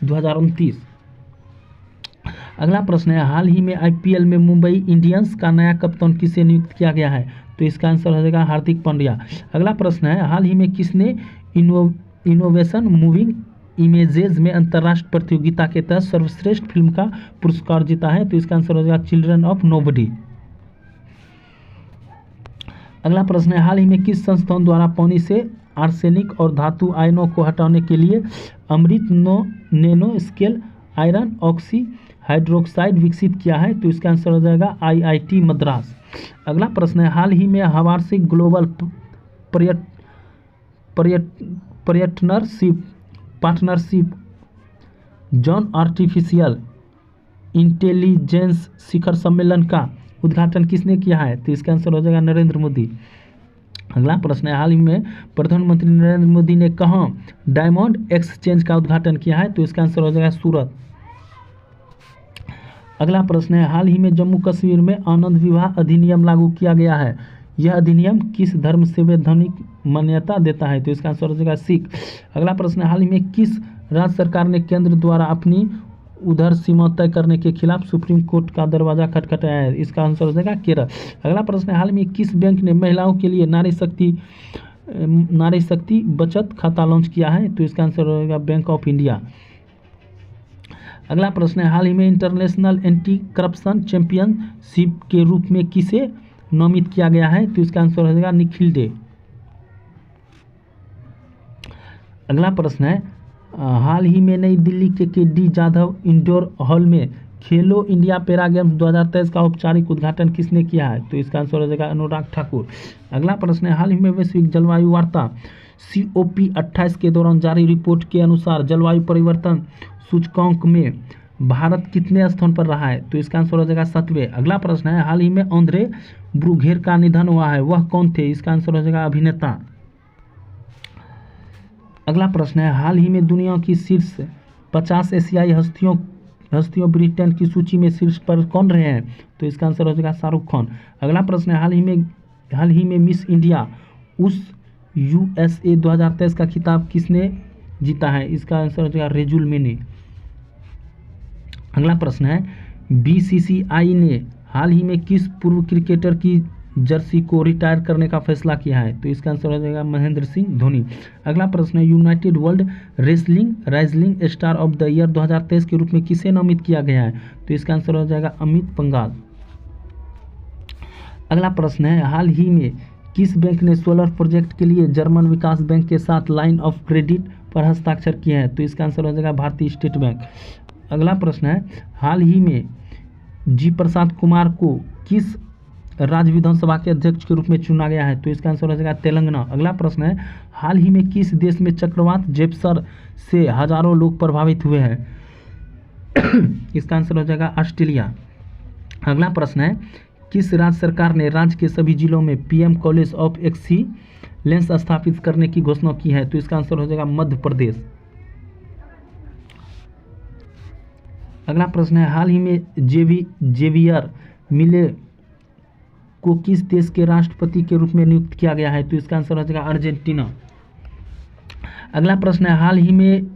2029। अगला प्रश्न है, हाल ही में IPL में मुंबई इंडियंस का नया कप्तान किसे नियुक्त किया गया है? तो इसका आंसर हो जाएगा हार्दिक पांड्या। अगला प्रश्न है, हाल ही में किसने इनोवेशन मूविंग इमेजेस में अंतर्राष्ट्रीय प्रतियोगिता के तहत सर्वश्रेष्ठ फिल्म का पुरस्कार जीता है? तो इसका आंसर हो जाएगा चिल्ड्रन ऑफ नोबडी। अगला प्रश्न है, हाल ही में किस संस्थान द्वारा पानी से आर्सेनिक और धातु आयनों को हटाने के लिए Amrit nano scale iron oxyhydroxide विकसित किया है? तो इसका आंसर हो जाएगा IIT मद्रास। अगला प्रश्न है, हाल ही में हवार्सिक ग्लोबल पार्टनरशिप जॉन आर्टिफिशियल इंटेलिजेंस शिखर सम्मेलन का उद्घाटन किसने किया है? तो इसका आंसर हो जाएगा नरेंद्र मोदी। अगला प्रश्न है, हाल ही में प्रधानमंत्री नरेंद्र मोदी ने कहाँ डायमंड एक्सचेंज का उद्घाटन किया है? तो इसका आंसर हो जाएगा सूरत। अगला प्रश्न है, हाल ही में जम्मू कश्मीर में आनंद विवाह अधिनियम लागू किया गया है। यह अधिनियम किस धर्म से वैधानिक मान्यता देता है? तो इसका आंसर हो जाएगा सिख। अगला प्रश्न है, हाल ही में किस राज्य सरकार ने केंद्र द्वारा अपनी उधर सीमा तय करने के खिलाफ सुप्रीम कोर्ट का दरवाजा खटखटाया है? इसका आंसर हो जाएगा केरल। अगला प्रश्न है, हाल में किस बैंक ने महिलाओं के लिए नारी शक्ति बचत खाता लॉन्च किया है? तो इसका आंसर हो जाएगा बैंक ऑफ इंडिया। अगला प्रश्न है, हाल ही में इंटरनेशनल एंटी करप्शन चैंपियनशिप के रूप में किसे नामित किया गया है? तो इसका आंसर हो जाएगा निखिल डे। अगला प्रश्न है, हाल ही में नई दिल्ली के KD जाधव इंडोर हॉल में खेलो इंडिया पैरा गेम्स 2023 का औपचारिक उद्घाटन किसने किया है? तो इसका आंसर हो जाएगा अनुराग ठाकुर। अगला प्रश्न है, हाल ही में वैश्विक जलवायु वार्ता COP28 के दौरान जारी रिपोर्ट के अनुसार जलवायु परिवर्तन सूचकांक में भारत कितने स्थान पर रहा है? तो इसका आंसर हो जाएगा 7वें। अगला प्रश्न है, हाल ही में आंद्रे ब्रूघेर का निधन हुआ है, वह कौन थे? इसका आंसर हो जाएगा अभिनेता। अगला प्रश्न है, हाल ही में दुनिया की शीर्ष 50 एशियाई हस्तियों ब्रिटेन की सूची में शीर्ष पर कौन रहे हैं? तो इसका आंसर हो जाएगा शाहरुख खान। अगला प्रश्न है, हाल ही में मिस इंडिया USA 2023 का खिताब किसने जीता है? इसका आंसर हो जाएगा रेजुल मेने। अगला प्रश्न है, BCCI ने हाल ही में किस पूर्व क्रिकेटर की जर्सी को रिटायर करने का फैसला किया है? तो इसका आंसर हो जाएगा महेंद्र सिंह धोनी। अगला प्रश्न है, united world wrestling rising star of the year 2023 के रूप में किसे नामित किया गया है? तो इसका आंसर हो जाएगा अमित पंघाल। अगला प्रश्न है, हाल ही में किस बैंक ने सोलर प्रोजेक्ट के लिए जर्मन विकास बैंक के साथ लाइन ऑफ क्रेडिट पर हस्ताक्षर किए हैं? तो इसका आंसर हो जाएगा भारतीय स्टेट बैंक। अगला प्रश्न है, हाल ही में जी प्रसाद कुमार को किस राज्य विधानसभा के अध्यक्ष के रूप में चुना गया है? तो इसका आंसर हो जाएगा तेलंगाना। अगला प्रश्न है, हाल ही में किस देश में चक्रवात जेपसर से हजारों लोग प्रभावित हुए हैं? इसका आंसर हो जाएगा ऑस्ट्रेलिया। अगला प्रश्न है, किस राज्य सरकार ने राज्य के सभी जिलों में PM कॉलेज ऑफ एक्सीलेंस स्थापित करने की घोषणा की है? तो इसका आंसर हो जाएगा मध्य प्रदेश। अगला प्रश्न है, हाल ही में जेवियर मिले को किस देश के राष्ट्रपति के रूप में नियुक्त किया गया है? तो इसका आंसर हो जाएगा अर्जेंटीना। अगला प्रश्न है, हाल ही में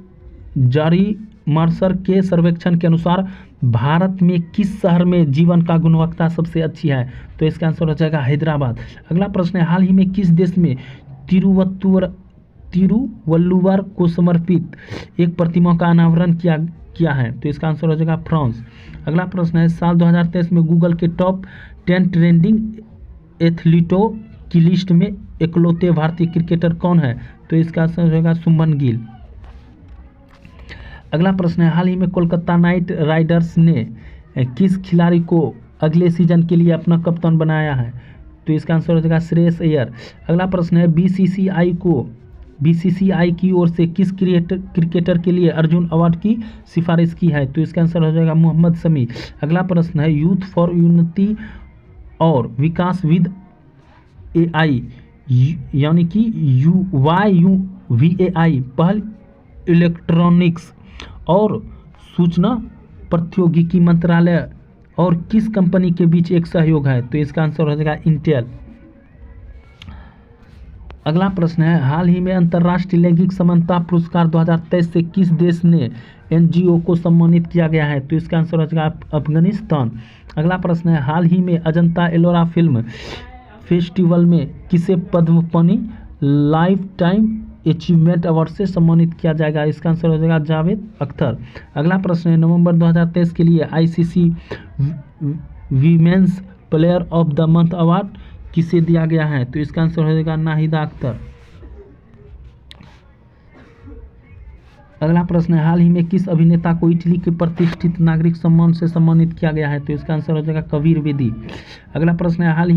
जारी मार्शर के सर्वेक्षण के अनुसार भारत में किस शहर में जीवन का गुणवत्ता सबसे अच्छी है? तो इसका आंसर हो जाएगा हैदराबाद। अगला प्रश्न है, हाल ही में किस देश में तिरुवल्लुवर को समर्पित एक प्रतिमा का अनावरण किया है? तो इसका आंसर हो जाएगा फ्रांस। अगला प्रश्न है, साल 2023 में गूगल के टॉप 10 ट्रेंडिंग एथलीटों की लिस्ट में इकलौते भारतीय क्रिकेटर कौन है? तो इसका आंसर हो जाएगा शुभमन गिल। अगला प्रश्न है, हाल ही में कोलकाता नाइट राइडर्स ने किस खिलाड़ी को अगले सीजन के लिए अपना कप्तान बनाया है? तो इसका आंसर हो जाएगा श्रेयस अय्यर। अगला प्रश्न है, बीसीसीआई की ओर से किस क्रिकेटर के लिए अर्जुन अवार्ड की सिफारिश की है? तो इसका आंसर हो जाएगा मोहम्मद शमी। अगला प्रश्न है, यूथ फॉर यूनिटी और विकास विद AI यानी कि YUVAI पहल इलेक्ट्रॉनिक्स और सूचना प्रौद्योगिकी मंत्रालय और किस कंपनी के बीच एक सहयोग है? तो इसका आंसर हो जाएगा इंटेल। अगला प्रश्न है, हाल ही में अंतर्राष्ट्रीय लैंगिक समानता पुरस्कार 2023 से किस देश ने NGO को सम्मानित किया गया है? तो इसका आंसर हो जाएगा अफगानिस्तान। अगला प्रश्न है, हाल ही में अजंता एलोरा फिल्म फेस्टिवल में किसे Padma Shri lifetime achievement award से सम्मानित किया जाएगा? इसका आंसर हो जाएगा जावेद अख्तर। अगला प्रश्न है, नवंबर 2023 के लिए ICC women's player of the month award किसे दिया गया है? तो इसका आंसर हो जाएगा नाहिदा अख्तर। अगला प्रश्न है, हाल ही में किस अभिनेता को इटली के प्रतिष्ठित नागरिक सम्मान से सम्मानित किया गया है? तो इसका आंसर हो जाएगा कबीर बेदी। अगला प्रश्न है, हाल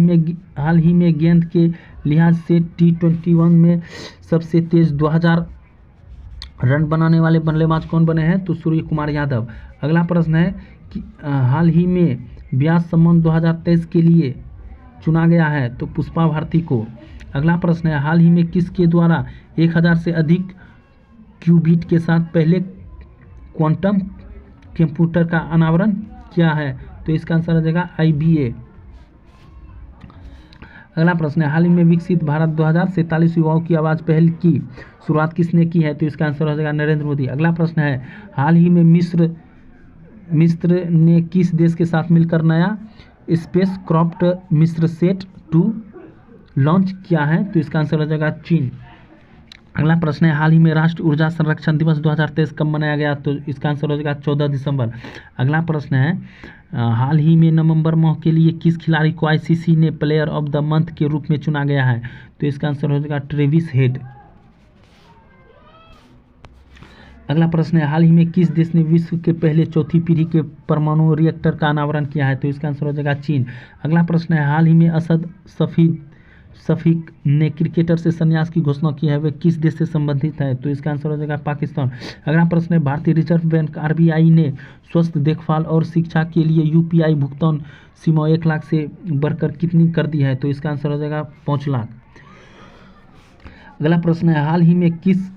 ही में गेंद के लिहाज से T21 में सबसे तेज 2000 रन बनाने वाले बल्लेबाज कौन बने हैं? तो सूर्य कुमार यादव। अगला प्रश्न है कि हाल ही में व्यास सम्मान 2023 के लिए चुना गया है? तो पुष्पा भारती को। अगला प्रश्न है, हाल ही में किसके द्वारा 1000 से अधिक क्यूबिट के साथ पहले क्वांटम कंप्यूटर का अनावरण किया है? तो इसका आंसर हो जाएगा IBA। अगला प्रश्न है, हाल ही में विकसित भारत 2047 युवाओं की आवाज़ पहल की शुरुआत किसने की है? तो इसका आंसर हो जाएगा नरेंद्र मोदी। अगला प्रश्न है, हाल ही में मिस्र ने किस देश के साथ मिलकर नया स्पेस क्राफ्ट मिस्रसेट 2 लॉन्च किया है? तो इसका आंसर हो जाएगा चीन। अगला प्रश्न है, हाल ही में राष्ट्रीय ऊर्जा संरक्षण दिवस 2023 कब मनाया गया? तो इसका आंसर हो जाएगा 14 दिसंबर। अगला प्रश्न है, हाल ही में नवंबर माह के लिए किस खिलाड़ी को ICC ने प्लेयर ऑफ द मंथ के रूप में चुना गया है? तो इसका आंसर हो जाएगा ट्रेविस हेड। अगला प्रश्न है, हाल ही में किस देश ने विश्व के पहले चौथी पीढ़ी के परमाणु रिएक्टर का अनावरण किया है? तो इसका आंसर हो जाएगा चीन। अगला प्रश्न है, हाल ही में असद शफीक ने क्रिकेटर से संन्यास की घोषणा की है, वे किस देश से संबंधित है? तो इसका आंसर हो जाएगा पाकिस्तान। अगला प्रश्न है, भारतीय रिजर्व बैंक RBI ने स्वास्थ्य देखभाल और शिक्षा के लिए UPI भुगतान सीमा 1 लाख से बढ़कर कितनी कर दी है? तो इसका आंसर हो जाएगा 5 लाख। अगला प्रश्न है, हाल ही में किस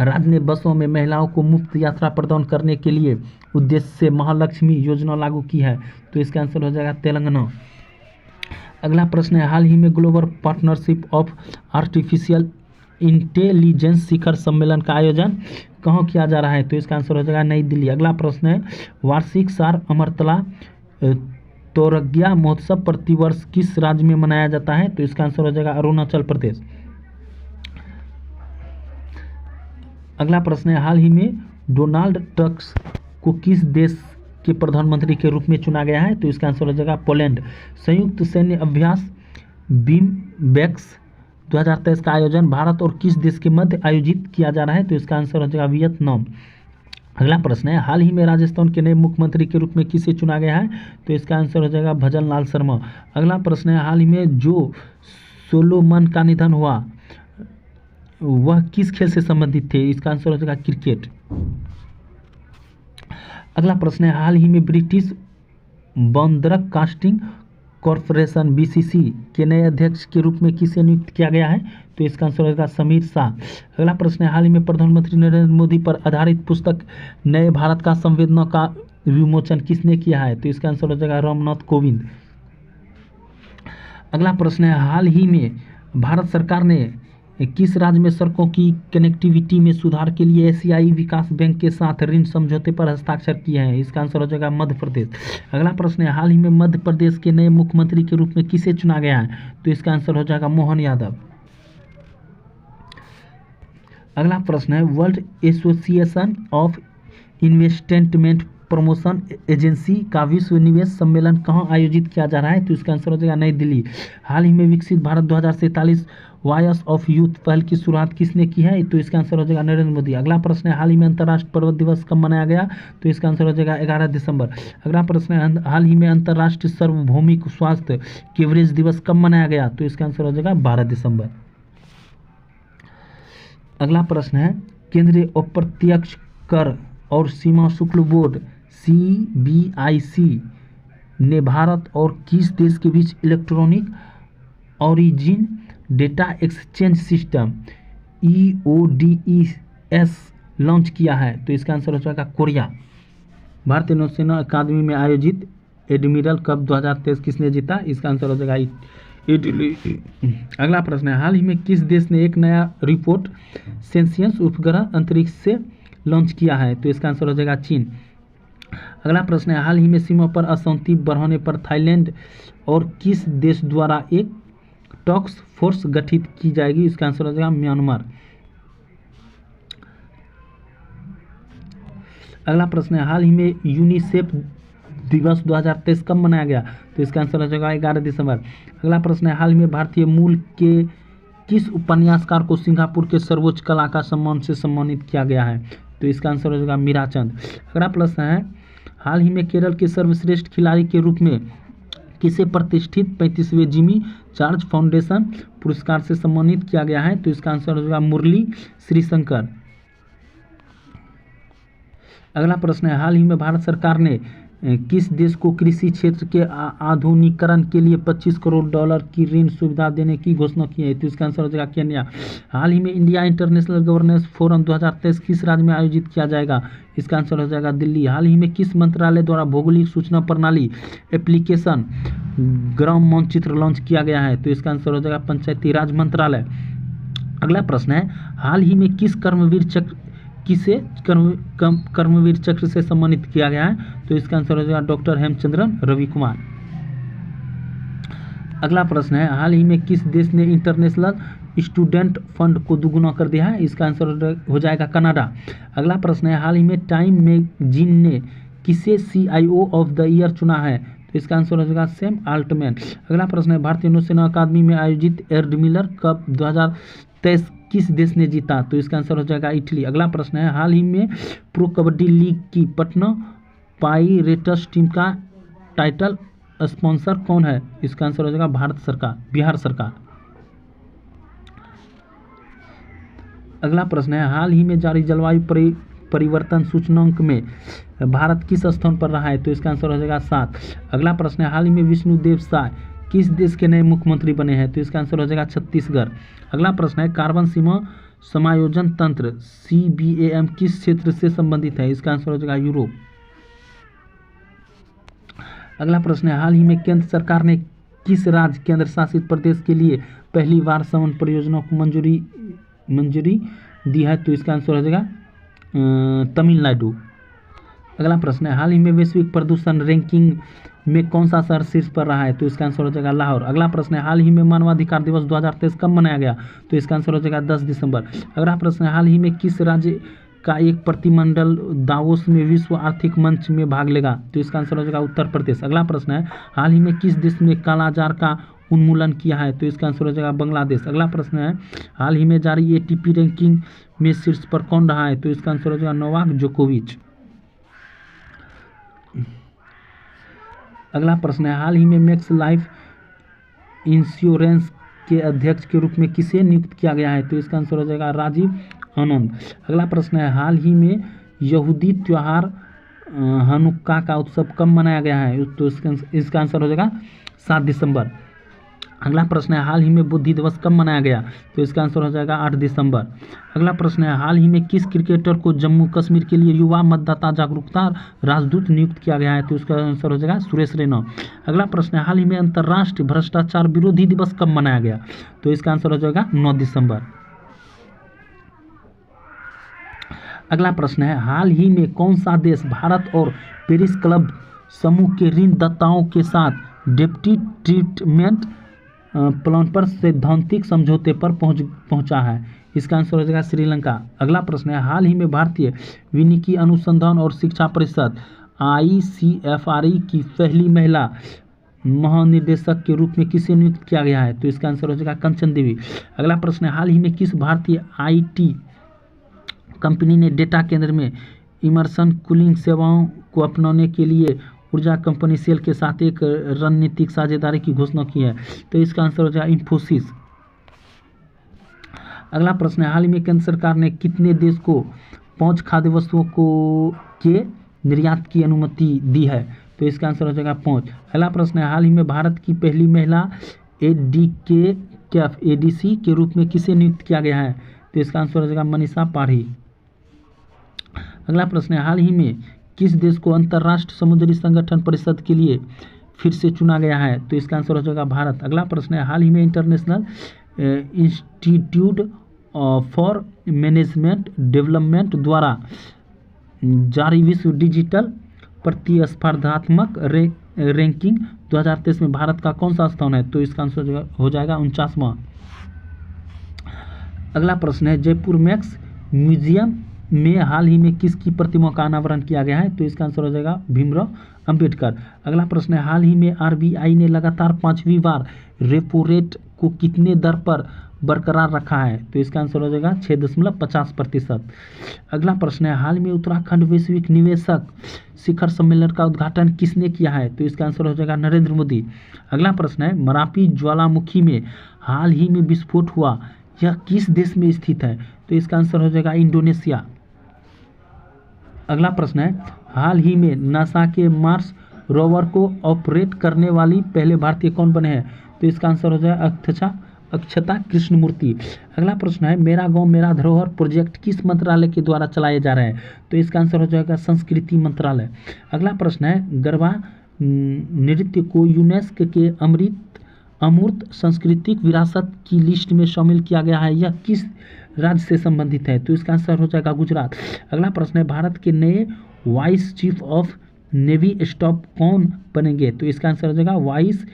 राज्य ने बसों में महिलाओं को मुफ्त यात्रा प्रदान करने के लिए उद्देश्य से महालक्ष्मी योजना लागू की है? तो इसका आंसर हो जाएगा तेलंगाना। अगला प्रश्न है, हाल ही में global partnership of artificial intelligence शिखर सम्मेलन का आयोजन कहाँ किया जा रहा है? तो इसका आंसर हो जाएगा नई दिल्ली। अगला प्रश्न है, वार्षिक सार अमरतला तोरज्ञा महोत्सव प्रतिवर्ष किस राज्य में मनाया जाता है? तो इसका आंसर हो जाएगा अरुणाचल प्रदेश। अगला प्रश्न है, हाल ही में डोनाल्ड टस्क को किस देश के प्रधानमंत्री के रूप में चुना गया है? तो इसका आंसर हो जाएगा पोलैंड। संयुक्त सैन्य अभ्यास BIMSTEC 2023 का आयोजन भारत और किस देश के मध्य आयोजित किया जा रहा है? तो इसका आंसर हो जाएगा वियतनाम। अगला प्रश्न है, हाल ही में राजस्थान के नए मुख्यमंत्री के रूप में किसे चुना गया है? तो इसका आंसर हो जाएगा भजन लाल शर्मा। अगला प्रश्न है, हाल ही में जो सोलोमन का निधन हुआ वह किस खेल से संबंधित थे? इसका आंसर हो जाएगा क्रिकेट। अगला प्रश्न है, हाल ही में British Bandarak casting corporation BCC के नए अध्यक्ष के रूप में किसे नियुक्त किया गया है? तो इसका आंसर होगा समीर शाह। अगला प्रश्न है, हाल ही में प्रधानमंत्री नरेंद्र मोदी पर आधारित पुस्तक नए भारत का संवेदना का विमोचन किसने किया है? तो इसका आंसर हो जाएगा रामनाथ कोविंद। अगला प्रश्न है, हाल ही में भारत सरकार ने
किस राज्य में सड़कों की कनेक्टिविटी में सुधार के लिए एशियाई विकास बैंक के साथ ऋण समझौते पर हस्ताक्षर किए हैं? इसका आंसर हो जाएगा मध्य प्रदेश। अगला प्रश्न है, हाल ही में मध्य प्रदेश के नए मुख्यमंत्री के रूप में किसे चुना गया है? तो इसका आंसर हो जाएगा मोहन यादव। अगला प्रश्न है, world association of investment promotion agency का विश्व निवेश सम्मेलन कहाँ आयोजित किया जा रहा है? तो इसका आंसर हो जाएगा नई दिल्ली। हाल ही में विकसित भारत 2047 वॉयस ऑफ यूथ पहल की शुरुआत किसने की है? तो इसका आंसर हो जाएगा नरेंद्र मोदी। अगला प्रश्न है, हाल ही में अंतर्राष्ट्रीय पर्वत दिवस कब मनाया गया? तो इसका आंसर हो जाएगा 11 दिसंबर। अगला प्रश्न है, हाल ही में अंतर्राष्ट्रीय सार्वभौमिक स्वास्थ्य कवरेज दिवस कब मनाया गया? तो इसका आंसर हो जाएगा 12 दिसंबर। अगला प्रश्न है, केंद्रीय अप्रत्यक्ष कर और सीमा शुल्क बोर्ड CBIC ने भारत और किस देश के बीच electronic origin data exchange system EODES launch किया है? तो इसका आंसर हो जाएगा कोरिया। भारतीय नौसेना अकादमी में आयोजित एडमिरल कप 2023 किसने जीता? इसका आंसर हो जाएगा इटली। अगला प्रश्न है, हाल ही में किस देश ने एक नया रिपोर्ट सेंसियस उपग्रह अंतरिक्ष से लॉन्च किया है? तो इसका आंसर हो जाएगा चीन। अगला प्रश्न है, हाल ही में सीमा पर अशांति बढ़ने पर थाईलैंड और किस देश द्वारा एक टास्क फोर्स गठित की जाएगी? इसका आंसर हो जाएगा म्यांमार। अगला प्रश्न है, हाल ही में यूनिसेफ दिवस 2023 कब मनाया गया? तो इसका आंसर हो जाएगा 11 दिसंबर। अगला प्रश्न है, हाल ही में भारतीय मूल के किस उपन्यासकार को सिंगापुर के सर्वोच्च कलाकार सम्मान से सम्मानित किया गया है? तो इसका आंसर हो जाएगा मीराचंद। अगला प्रश्न है, हाल ही में केरल के सर्वश्रेष्ठ खिलाड़ी के रूप में किसे प्रतिष्ठित 35वें जिमी चार्ज फाउंडेशन पुरस्कार से सम्मानित किया गया है? तो इसका आंसर हो जाएगा मुरली श्रीशंकर। अगला प्रश्न है, हाल ही में भारत सरकार ने किस देश को कृषि क्षेत्र के आधुनिकीकरण के लिए $25 करोड़ की ऋण सुविधा देने की घोषणा की है? तो इसका आंसर हो जाएगा केन्या। हाल ही में इंडिया इंटरनेशनल गवर्नेंस फोरम 2023 किस राज्य में आयोजित किया जाएगा? इसका आंसर हो जाएगा दिल्ली। हाल ही में किस मंत्रालय द्वारा भौगोलिक सूचना प्रणाली एप्लीकेशन ग्राम मानचित्र लॉन्च किया गया है? तो इसका आंसर हो जाएगा पंचायती राज मंत्रालय। अगला प्रश्न है, हाल ही में किस कर्मवीर चक्र से सम्मानित किया गया है? तो इसका आंसर हो जाएगा डॉक्टर हेमचंद्रन रवि कुमार। अगला प्रश्न है, हाल ही में किस देश ने इंटरनेशनल स्टूडेंट फंड को दुगुना कर दिया है? इसका आंसर हो जाएगा कनाडा। अगला प्रश्न है, हाल ही में टाइम मैगजीन ने किसे CIO ऑफ द ईयर चुना है? तो इसका आंसर हो जाएगा सैम आल्टमैन। अगला प्रश्न है, भारतीय नौसेना अकादमी में आयोजित एडमिरल कप 2023 किस देश ने जीता? तो इसका आंसर हो जाएगा इटली। अगला प्रश्न है, हाल ही में प्रो कबड्डी लीग की पटना पाइरेट्स टीम का टाइटल स्पॉन्सर कौन है? इसका आंसर हो जाएगा बिहार सरकार। अगला प्रश्न है, हाल ही में जारी जलवायु परिवर्तन सूचकांक में भारत किस स्थान पर रहा है? तो इसका आंसर हो जाएगा 7। अगला प्रश्न है, हाल ही में विष्णुदेव साय किस देश के नए मुख्यमंत्री बने हैं? तो इसका आंसर हो जाएगा छत्तीसगढ़। अगला प्रश्न है, कार्बन सीमा समायोजन तंत्र CBAM किस क्षेत्र से संबंधित है? इसका आंसर हो जाएगा यूरोप। अगला प्रश्न है, हाल ही में केंद्र सरकार ने किस राज्य केंद्र शासित प्रदेश के लिए पहली बार सवन परियोजना को मंजूरी दी है? तो इसका आंसर हो जाएगा तमिलनाडु। अगला प्रश्न है, हाल ही में वैश्विक प्रदूषण रैंकिंग में कौन सा शहर शीर्ष पर रहा है? तो इसका आंसर हो जाएगा लाहौर। अगला प्रश्न है, हाल ही में मानवाधिकार दिवस 2023 कब मनाया गया? तो इसका आंसर हो जाएगा 10 दिसंबर। अगला प्रश्न है, हाल ही में किस राज्य का एक प्रतिनिधिमंडल दावोस में विश्व आर्थिक मंच में भाग लेगा? तो इसका आंसर हो जाएगा उत्तर प्रदेश। अगला प्रश्न है, हाल ही में किस देश ने कालाजार का उन्मूलन किया है? तो इसका आंसर हो जाएगा बांग्लादेश। अगला प्रश्न है, हाल ही में जारी ATP रैंकिंग में शीर्ष पर कौन रहा है? तो इसका आंसर हो जाएगा नोवाक जोकोविच। अगला प्रश्न है, हाल ही में मैक्स लाइफ इंश्योरेंस के अध्यक्ष के रूप में किसे नियुक्त किया गया है? तो इसका आंसर हो जाएगा राजीव आनंद। अगला प्रश्न है, हाल ही में यहूदी त्योहार हनुक्का का उत्सव कब मनाया गया है? तो इसका आंसर हो जाएगा 7 दिसंबर। अगला प्रश्न है, हाल ही में बुद्धि दिवस कब मनाया गया? तो इसका आंसर हो जाएगा 8 दिसंबर। अगला प्रश्न है, हाल ही में किस क्रिकेटर को जम्मू कश्मीर के लिए युवा मतदाता जागरूकता राजदूत नियुक्त किया गया है? तो इसका आंसर हो जाएगा सुरेश रैना। अगला प्रश्न है, हाल ही में अंतर्राष्ट्रीय भ्रष्टाचार विरोधी दिवस कब मनाया गया? तो इसका आंसर हो जाएगा 9 दिसंबर। अगला प्रश्न है, हाल ही में कौन सा देश भारत और पेरिस क्लब समूह के ऋण दाताओं के साथ डेप्टी ट्रीटमेंट प्लान पर सैद्धांतिक समझौते पर पहुंचा है? इसका आंसर हो जाएगा श्रीलंका। अगला प्रश्न है, हाल ही में भारतीय वानिकी अनुसंधान और शिक्षा परिषद ICFRI की पहली महिला महानिदेशक के रूप में किसे नियुक्त किया गया है? तो इसका आंसर हो जाएगा कंचन देवी। अगला प्रश्न है, हाल ही में किस भारतीय IT कंपनी ने डेटा केंद्र में इमर्सन कूलिंग सेवाओं को अपनाने के लिए ऊर्जा कंपनी सेल के साथ एक रणनीतिक साझेदारी की घोषणा की है? तो इसका आंसर हो जाएगा इंफोसिस। अगला प्रश्न है, हाल ही में केंद्र सरकार ने कितने देश को 5 खाद्य वस्तुओं के निर्यात की अनुमति दी है? तो इसका आंसर हो जाएगा 5। अगला प्रश्न है, हाल ही में भारत की पहली महिला ADC के रूप में किसे नियुक्त किया गया है? तो इसका आंसर हो जाएगा मनीषा पाढ़ी। अगला प्रश्न है, हाल ही में किस देश को अंतर्राष्ट्रीय समुद्री संगठन परिषद के लिए फिर से चुना गया है? तो इसका आंसर हो जाएगा भारत। अगला प्रश्न है, हाल ही में international institute for management development द्वारा जारी विश्व डिजिटल प्रतिस्पर्धात्मक रैंकिंग 2023 में भारत का कौन सा स्थान है? तो इसका आंसर हो जाएगा 49वां। अगला प्रश्न है, जयपुर मैक्स म्यूजियम में हाल ही में किसकी प्रतिमा का अनावरण किया गया है? तो इसका आंसर हो जाएगा भीमराव अंबेडकर। अगला प्रश्न है, हाल ही में RBI ने लगातार 5वीं बार रेपो रेट को कितने दर पर बरकरार रखा है? तो इसका आंसर हो जाएगा 6.50%। अगला प्रश्न है, हाल में उत्तराखंड वैश्विक निवेशक शिखर सम्मेलन का उद्घाटन किसने किया है? तो इसका आंसर हो जाएगा नरेंद्र मोदी। अगला प्रश्न है, मरापी ज्वालामुखी में हाल ही में विस्फोट हुआ, यह किस देश में स्थित है? तो इसका आंसर हो जाएगा इंडोनेशिया। अगला प्रश्न है, हाल ही में नासा के मार्स रोवर को ऑपरेट करने वाली पहले भारतीय कौन बने हैं? तो इसका आंसर हो जाएगा अक्षता कृष्णमूर्ति। अगला प्रश्न है, मेरा गांव मेरा धरोहर प्रोजेक्ट किस मंत्रालय के द्वारा चलाए जा रहे हैं? तो इसका आंसर हो जाएगा संस्कृति मंत्रालय। अगला प्रश्न है, गरबा नृत्य को यूनेस्को के अमूर्त सांस्कृतिक विरासत की लिस्ट में शामिल किया गया है, यह किस राज्य से संबंधित है? तो इसका आंसर हो जाएगा गुजरात। अगला प्रश्न है, भारत के नए vice chief of navy staff कौन बनेंगे? तो इसका आंसर हो जाएगा वाइस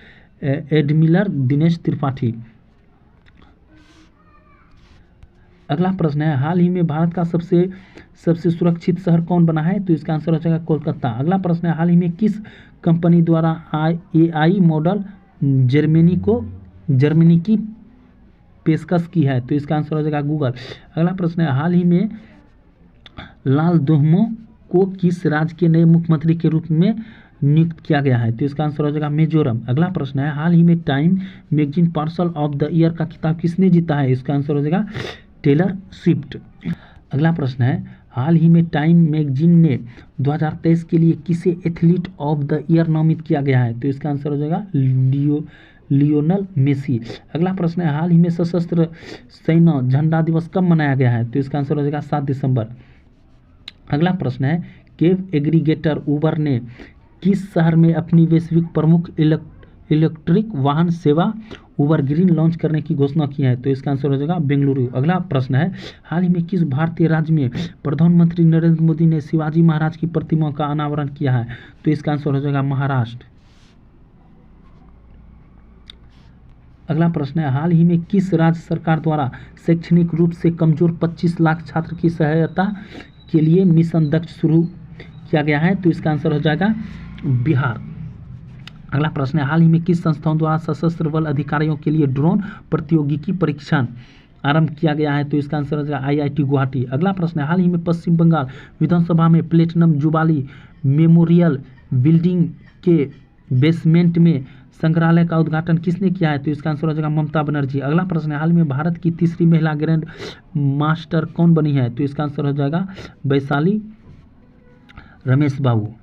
एडमिरल दिनेश त्रिपाठी। अगला प्रश्न है, हाल ही में भारत का सबसे सुरक्षित शहर कौन बना है? तो इसका आंसर हो जाएगा कोलकाता। अगला प्रश्न है, हाल ही में किस कंपनी द्वारा AI मॉडल जर्मनी की पेशकश की है? तो इसका आंसर हो जाएगा गूगल। अगला प्रश्न है, हाल ही में लाल दुह्मो को किस राज्य के नए मुख्यमंत्री के रूप में नियुक्त किया गया है? तो इसका आंसर हो जाएगा मिजोरम। अगला प्रश्न है, हाल ही में time magazine parcel of the year का खिताब किसने जीता है? इसका आंसर हो जाएगा टेलर स्विफ्ट। अगला प्रश्न है, हाल ही में टाइम मैगजीन ने 2023 के लिए किसे एथलीट ऑफ द ईयर नामित किया गया है? तो इसका आंसर हो जाएगा लियोनल मेसी। अगला प्रश्न है, हाल ही में सशस्त्र सेना झंडा दिवस कब मनाया गया है? तो इसका आंसर हो जाएगा 7 दिसंबर। अगला प्रश्न है, कैब एग्रीगेटर उबर ने किस शहर में अपनी वैश्विक प्रमुख इलेक्ट्रिक वाहन सेवा उबर ग्रीन लॉन्च करने की घोषणा की है? तो इसका आंसर हो जाएगा बेंगलुरु। अगला प्रश्न है, हाल ही में किस भारतीय राज्य में प्रधानमंत्री नरेंद्र मोदी ने शिवाजी महाराज की प्रतिमा का अनावरण किया है? तो इसका आंसर हो जाएगा महाराष्ट्र। अगला प्रश्न है, हाल ही में किस राज्य सरकार द्वारा शैक्षणिक रूप से कमजोर 25 लाख छात्र की सहायता के लिए मिशन दक्ष शुरू किया गया है? तो इसका आंसर हो जाएगा बिहार। अगला प्रश्न है, हाल ही में किस संस्थाओं द्वारा सशस्त्र बल अधिकारियों के लिए ड्रोन प्रौद्योगिकी परीक्षण आरंभ किया गया है? तो इसका आंसर हो जाएगा IIT गुवाहाटी। अगला प्रश्न है, हाल ही में पश्चिम बंगाल विधानसभा में प्लेटिनम जुबली मेमोरियल बिल्डिंग के बेसमेंट में संग्रहालय का उद्घाटन किसने किया है? तो इसका आंसर हो जाएगा ममता बनर्जी। अगला प्रश्न है, हाल में भारत की तीसरी महिला ग्रैंड मास्टर कौन बनी है? तो इसका आंसर हो जाएगा वैशाली रमेश बाबू।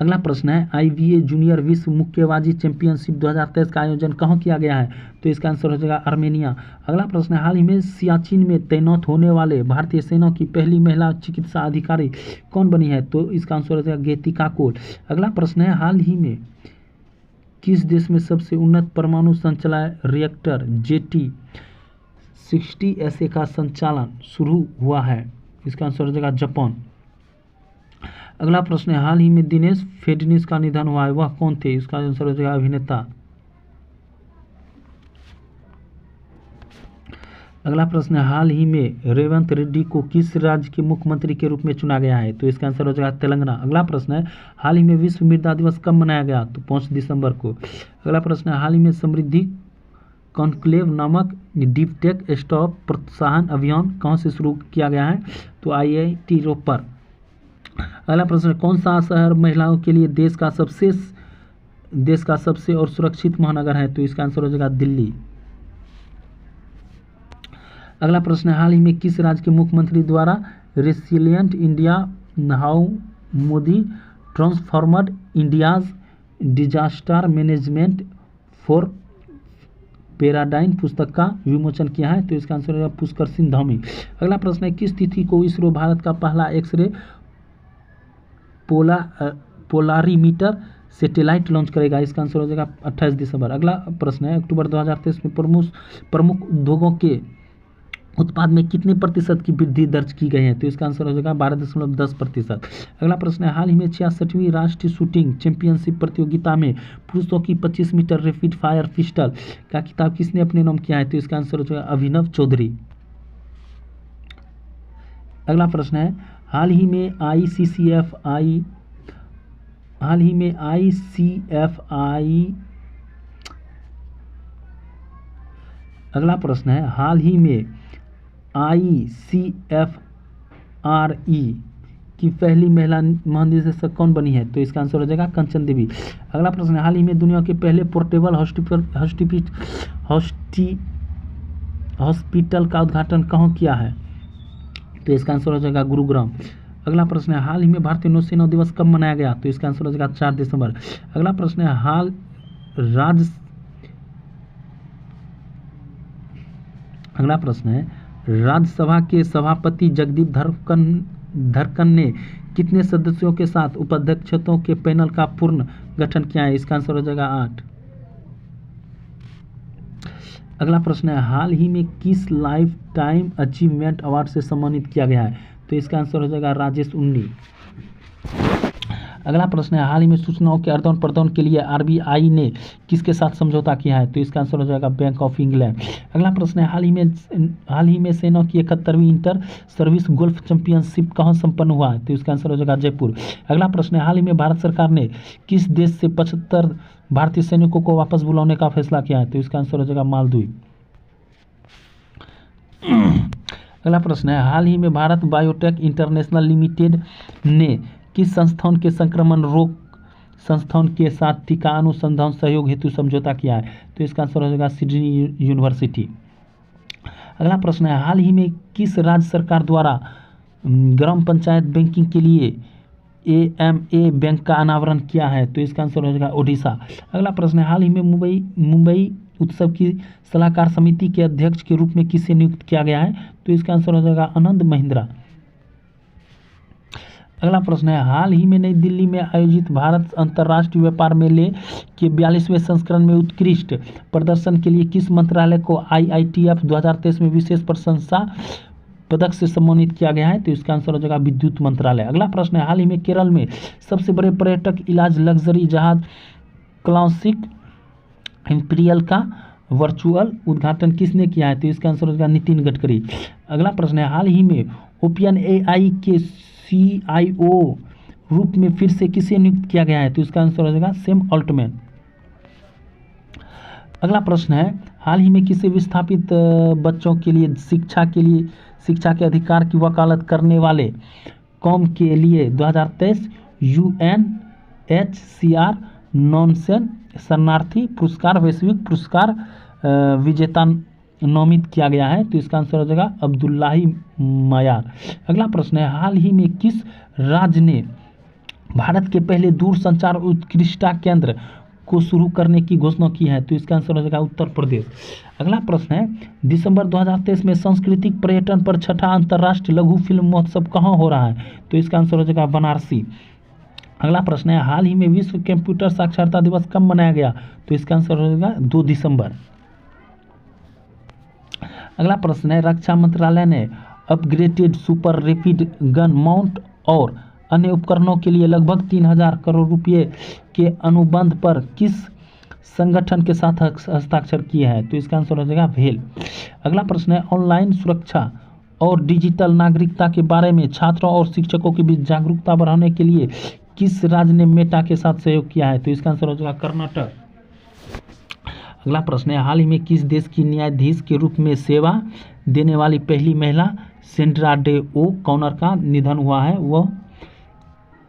अगला प्रश्न है, IBA जूनियर विश्व मुक्केबाजी चैंपियनशिप 2023 का आयोजन कहाँ किया गया है? तो इसका आंसर हो जाएगा आर्मेनिया। अगला प्रश्न है, हाल ही में सियाचिन में तैनात होने वाले भारतीय सेना की पहली महिला चिकित्सा अधिकारी कौन बनी है? तो इसका आंसर हो जाएगा गीतिका कौल। अगला प्रश्न है, हाल ही में किस देश में सबसे उन्नत परमाणु संचालित रिएक्टर जेटी 60 का संचालन शुरू हुआ है? इसका आंसर हो जाएगा जापान। अगला प्रश्न है, हाल ही में दिनेश फडणवीस का निधन हुआ है, वह कौन थे? इसका आंसर हो जाएगा अभिनेता। अगला प्रश्न है, हाल ही में रेवंत रेड्डी को किस राज्य के मुख्यमंत्री के रूप में चुना गया है? तो इसका आंसर हो जाएगा तेलंगाना। अगला प्रश्न है, हाल ही में विश्व मृदा दिवस कब मनाया गया? तो 5 दिसंबर को। अगला प्रश्न है, हाल ही में समृद्धि कॉन्क्लेव नामक डीप टेक स्टार्टअप प्रोत्साहन अभियान कहाँ से शुरू किया गया है? तो IIT रोपर। अगला प्रश्न है, कौन सा शहर महिलाओं के लिए देश का सबसे और सुरक्षित महानगर है? तो इसका आंसर हो जाएगा दिल्ली। अगला प्रश्न है, हाल ही में किस राज्य के मुख्यमंत्री द्वारा resilient India how Modi transformed India's disaster management for paradigm पुस्तक का विमोचन किया है? तो इसका आंसर होगा पुष्कर सिंह धामी। अगला प्रश्न है, किस तिथि को इसरो भारत का पहला एक्सरे पोलारीमीटर सैटेलाइट लॉन्च करेगा? इसका आंसर हो जाएगा 28 दिसंबर। अगला प्रश्न है, अक्टूबर 2023 में प्रमुख उद्योगों के उत्पाद में कितने प्रतिशत की वृद्धि दर्ज की गई है? तो इसका आंसर हो जाएगा 12.10%। अगला प्रश्न है, हाल ही में 66वीं राष्ट्रीय शूटिंग चैंपियनशिप प्रतियोगिता में पुरुषों की 25 मीटर रैपिड फायर पिस्टल का खिताब किसने अपने नाम किया है? तो इसका आंसर हो जाएगा अभिनव चौधरी। अगला प्रश्न है, हाल ही में ICCFI अगला प्रश्न है, हाल ही में ICFRE की पहली महिला महानिदेशक कौन बनी है? तो इसका आंसर हो जाएगा कंचन देवी। अगला प्रश्न है, हाल ही में दुनिया के पहले पोर्टेबल हॉस्पिटल का उद्घाटन कहाँ किया है? तो इसका आंसर हो जाएगा गुरुग्राम। अगला प्रश्न है, हाल ही में भारतीय नौसेना दिवस कब मनाया गया? तो इसका आंसर हो जाएगा 4 दिसंबर। अगला प्रश्न है, अगला प्रश्न है, राज्यसभा के सभापति जगदीप धनखड़ ने कितने सदस्यों के साथ उपाध्यक्षों के पैनल का पूर्ण गठन किया है? इसका आंसर हो जाएगा 8। अगला प्रश्न है, हाल ही में किस लाइफ टाइम अचीवमेंट अवार्ड से सम्मानित किया गया है? तो इसका आंसर हो जाएगा राजेश उन्नी। अगला प्रश्न है, हाल ही में सूचनाओं के आदान प्रदान के लिए RBI ने किसके साथ समझौता किया है? तो इसका आंसर हो जाएगा बैंक ऑफ इंग्लैंड। अगला प्रश्न है, हाल ही में सेना की 71वीं इंटर सर्विस गोल्फ चैंपियनशिप कहाँ संपन्न हुआ है? तो इसका आंसर हो जाएगा जयपुर। अगला प्रश्न है, हाल ही में भारत सरकार ने किस देश से 75 भारतीय सैनिकों को वापस बुलाने का फैसला किया है? तो इसका आंसर हो जाएगा मालदीव। अगला प्रश्न है, हाल ही में भारत बायोटेक इंटरनेशनल लिमिटेड ने किस संस्थान के संक्रमण रोग संस्थान के साथ टीका अनुसंधान सहयोग हेतु समझौता किया है? तो इसका आंसर हो जाएगा सिडनी यूनिवर्सिटी। अगला प्रश्न है, हाल ही में किस राज्य सरकार द्वारा ग्राम पंचायत बैंकिंग के लिए AMA बैंक का अनावरण किया है? तो इसका आंसर हो जाएगा ओडिशा। अगला प्रश्न है, हाल ही में मुंबई उत्सव की सलाहकार समिति के अध्यक्ष के रूप में किसे नियुक्त किया गया है? तो इसका आंसर हो जाएगा आनंद महिंद्रा। अगला प्रश्न है, हाल ही में नई दिल्ली में आयोजित भारत अंतर्राष्ट्रीय व्यापार मेले के 42वें संस्करण में उत्कृष्ट प्रदर्शन के लिए किस मंत्रालय को IITF 2023 में विशेष प्रशंसा पदक से सम्मानित किया गया है? तो इसका आंसर हो जाएगा विद्युत मंत्रालय। अगला प्रश्न है, हाल ही में केरल में सबसे बड़े पर्यटक इलाज लग्जरी जहाज क्लासिक इंपीरियल का वर्चुअल उद्घाटन किसने किया है? तो इसका आंसर हो जाएगा नितिन गडकरी। अगला प्रश्न है, हाल ही में OpenAI के CIO रूप में फिर से किसे नियुक्त किया गया है? तो इसका आंसर हो जाएगा सैम ऑल्टमैन। अगला प्रश्न है, हाल ही में किसी विस्थापित बच्चों के लिए शिक्षा के अधिकार की वकालत करने वाले कौम के लिए 2023 UNHCR नॉनसेन शरणार्थी पुरस्कार वैश्विक पुरस्कार विजेता नामित किया गया है? तो इसका आंसर हो जाएगा अब्दुल्लाही मायार। अगला प्रश्न है, हाल ही में किस राज्य ने भारत के पहले दूरसंचार उत्कृष्टता केंद्र को शुरू करने की घोषणा की है? तो इसका आंसर हो जाएगा उत्तर प्रदेश। अगला प्रश्न है, दिसंबर 2023 में सांस्कृतिक पर्यटन पर 6ठा अंतर्राष्ट्रीय लघु फिल्म महोत्सव कहाँ हो रहा है? तो इसका आंसर हो जाएगा बनारसी। अगला प्रश्न है, हाल ही में विश्व कंप्यूटर साक्षरता दिवस कब मनाया गया? तो इसका आंसर हो जाएगा 2 दिसंबर। अगला प्रश्न है, रक्षा मंत्रालय ने upgraded super rapid gun mount और अन्य उपकरणों के लिए लगभग 3000 करोड़ रुपए के अनुबंध पर किस संगठन के साथ हस्ताक्षर किए हैं? तो इसका आंसर हो जाएगा भेल। अगला प्रश्न है, ऑनलाइन सुरक्षा और डिजिटल नागरिकता के बारे में छात्रों और शिक्षकों के बीच जागरूकता बढ़ाने के लिए किस राज्य ने मेटा के साथ सहयोग किया है? तो इसका आंसर हो जाएगा कर्नाटक। अगला प्रश्न है, हाल ही में किस देश की न्यायाधीश के रूप में सेवा देने वाली पहली महिला सेंड्रा डे ओ कॉनर का निधन हुआ है? वह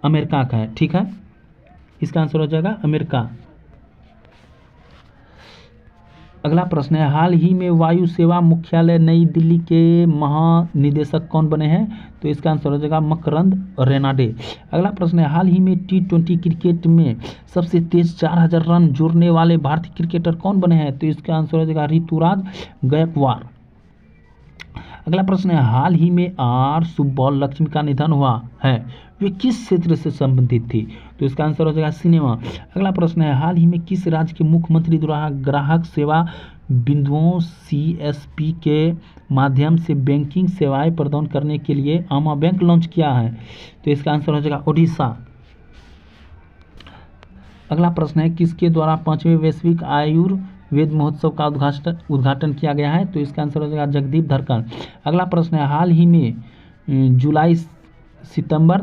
अमेरिका का है। ठीक है, इसका आंसर हो जाएगा अमेरिका। अगला प्रश्न है, हाल ही में वायु सेवा मुख्यालय नई दिल्ली के महानिदेशक कौन बने हैं? तो इसका आंसर हो जाएगा मकरंद रेनाडे। अगला प्रश्न है, हाल ही में T20 क्रिकेट में सबसे तेज 4000 रन जोड़ने वाले भारतीय क्रिकेटर कौन बने हैं? तो इसका आंसर हो जाएगा ऋतुराज गायकवाड़। अगला प्रश्न है, हाल ही में आर सुब्बल लक्ष्मी का निधन हुआ है, वे किस क्षेत्र से संबंधित थी? तो इसका आंसर हो जाएगा सिनेमा। अगला प्रश्न है, हाल ही में किस राज्य के मुख्यमंत्री द्वारा ग्राहक सेवा बिंदुओं CSP के माध्यम से बैंकिंग सेवाएं प्रदान करने के लिए आमा बैंक लॉन्च किया है? तो इसका आंसर हो जाएगा ओडिशा। अगला प्रश्न है, किसके द्वारा 5वें वैश्विक आयुर्वेद महोत्सव का उद्घाटन किया गया है? तो इसका आंसर हो जाएगा जगदीप धनखड़। अगला प्रश्न है, हाल ही में जुलाई सितंबर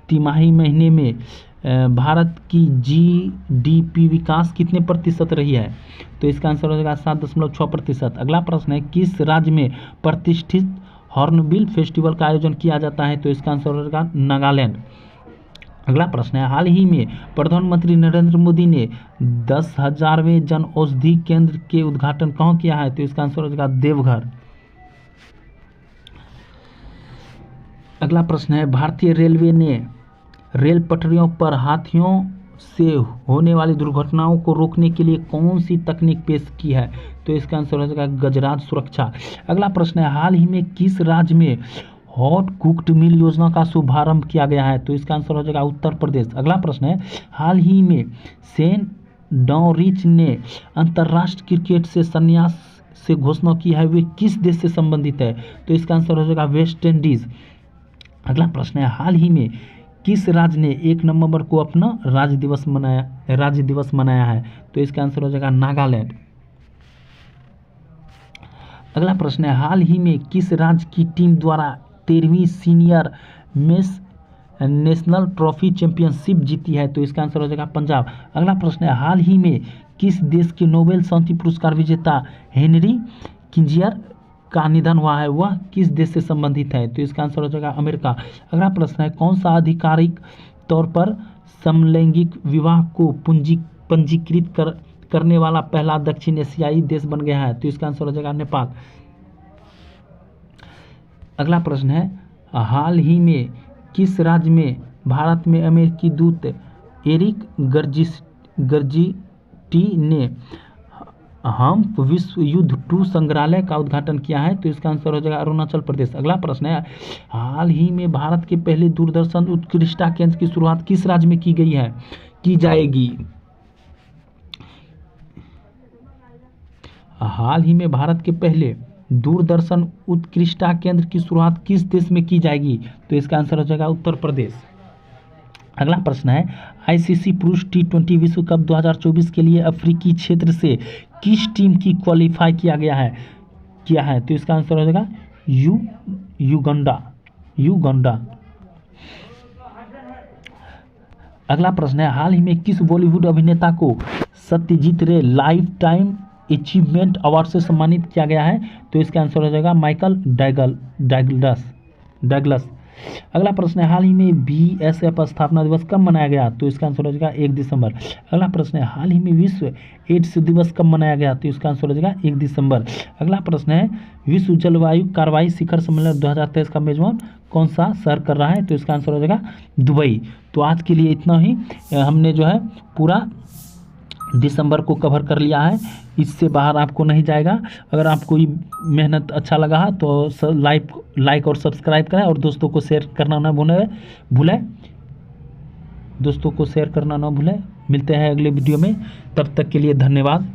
तिमाही महीने में भारत की GDP विकास कितने प्रतिशत रही है? तो इसका आंसर हो जाएगा 7.6%। अगला प्रश्न है, किस राज्य में प्रतिष्ठित हॉर्नबिल फेस्टिवल का आयोजन किया जाता है? तो इसका आंसर हो जाएगा नागालैंड। अगला प्रश्न है, हाल ही में प्रधानमंत्री नरेंद्र मोदी ने 10,000वें जन औषधि केंद्र के उद्घाटन कहाँ किया है? तो इसका आंसर हो जाएगा देवघर। अगला प्रश्न है, भारतीय रेलवे ने रेल पटरियों पर हाथियों से होने वाली दुर्घटनाओं को रोकने के लिए कौन सी तकनीक पेश की है? तो इसका आंसर हो जाएगा गजराज सुरक्षा। अगला प्रश्न है, हाल ही में किस राज्य में हॉट कुक्ड मील योजना का शुभारंभ किया गया है? तो इसका आंसर हो जाएगा उत्तर प्रदेश। अगला प्रश्न है, हाल ही में सेन डॉरिच ने अंतर्राष्ट्रीय क्रिकेट से संन्यास से घोषणा की है, वे किस देश से संबंधित है? तो इसका आंसर हो जाएगा वेस्ट इंडीज। अगला प्रश्न है, हाल ही में किस राज्य ने 1 नवंबर को अपना राज्य दिवस मनाया है? तो इसका आंसर हो जाएगा नागालैंड। अगला प्रश्न है, हाल ही में किस राज्य की टीम द्वारा 13वीं senior men's national trophy championship जीती है? तो इसका आंसर हो जाएगा पंजाब। अगला प्रश्न है, हाल ही में किस देश के नोबेल शांति पुरस्कार विजेता हेनरी किसिंजर का निधन हुआ है, वह किस देश से संबंधित है? तो इसका आंसर हो जाएगा अमेरिका। अगला प्रश्न है, कौन सा आधिकारिक तौर पर समलैंगिक विवाह को पंजीकृत करने वाला पहला दक्षिण एशियाई देश बन गया है? तो इसका आंसर हो जाएगा नेपाल। अगला प्रश्न है, हाल ही में किस राज्य में भारत में अमेरिकी दूत एरिक गर्जिटी ने हम्प विश्व युद्ध 2 संग्रहालय का उद्घाटन किया है? तो इसका आंसर हो जाएगा अरुणाचल प्रदेश। अगला प्रश्न है, हाल ही में भारत के पहले दूरदर्शन उत्कृष्टता केंद्र की शुरुआत किस राज्य में की जाएगी? हाल ही में भारत के पहले दूरदर्शन उत्कृष्टता केंद्र की शुरुआत किस देश में की जाएगी? तो इसका आंसर हो जाएगा उत्तर प्रदेश। अगला प्रश्न है, ICC पुरुष T20 विश्व कप 2024 के लिए अफ्रीकी क्षेत्र से किस टीम की क्वालिफाई किया है? तो इसका आंसर हो जाएगा युगांडा। अगला प्रश्न है, हाल ही में किस बॉलीवुड अभिनेता को सत्यजीत रे लाइफ टाइम अचीवमेंट अवार्ड से सम्मानित किया गया है? तो इसका आंसर हो जाएगा माइकल डगलस। अगला प्रश्न है, हाल ही में BSF स्थापना दिवस कब मनाया गया? तो इसका आंसर हो जाएगा 1 दिसंबर। अगला प्रश्न है, हाल ही में विश्व एड्स दिवस कब मनाया गया? तो इसका आंसर हो जाएगा 1 दिसंबर। अगला प्रश्न है, विश्व जलवायु कार्रवाई शिखर सम्मेलन 2023 का मेजबान कौन सा शहर कर रहा है? तो इसका आंसर हो जाएगा दुबई। तो आज के लिए इतना ही, हमने जो है पूरा दिसंबर को कवर कर लिया है, इससे बाहर आपको नहीं जाएगा। अगर आपको ये मेहनत अच्छा लगा है तो लाइक और सब्सक्राइब करें और दोस्तों को शेयर करना ना भूलें। मिलते हैं अगले वीडियो में, तब तक के लिए धन्यवाद।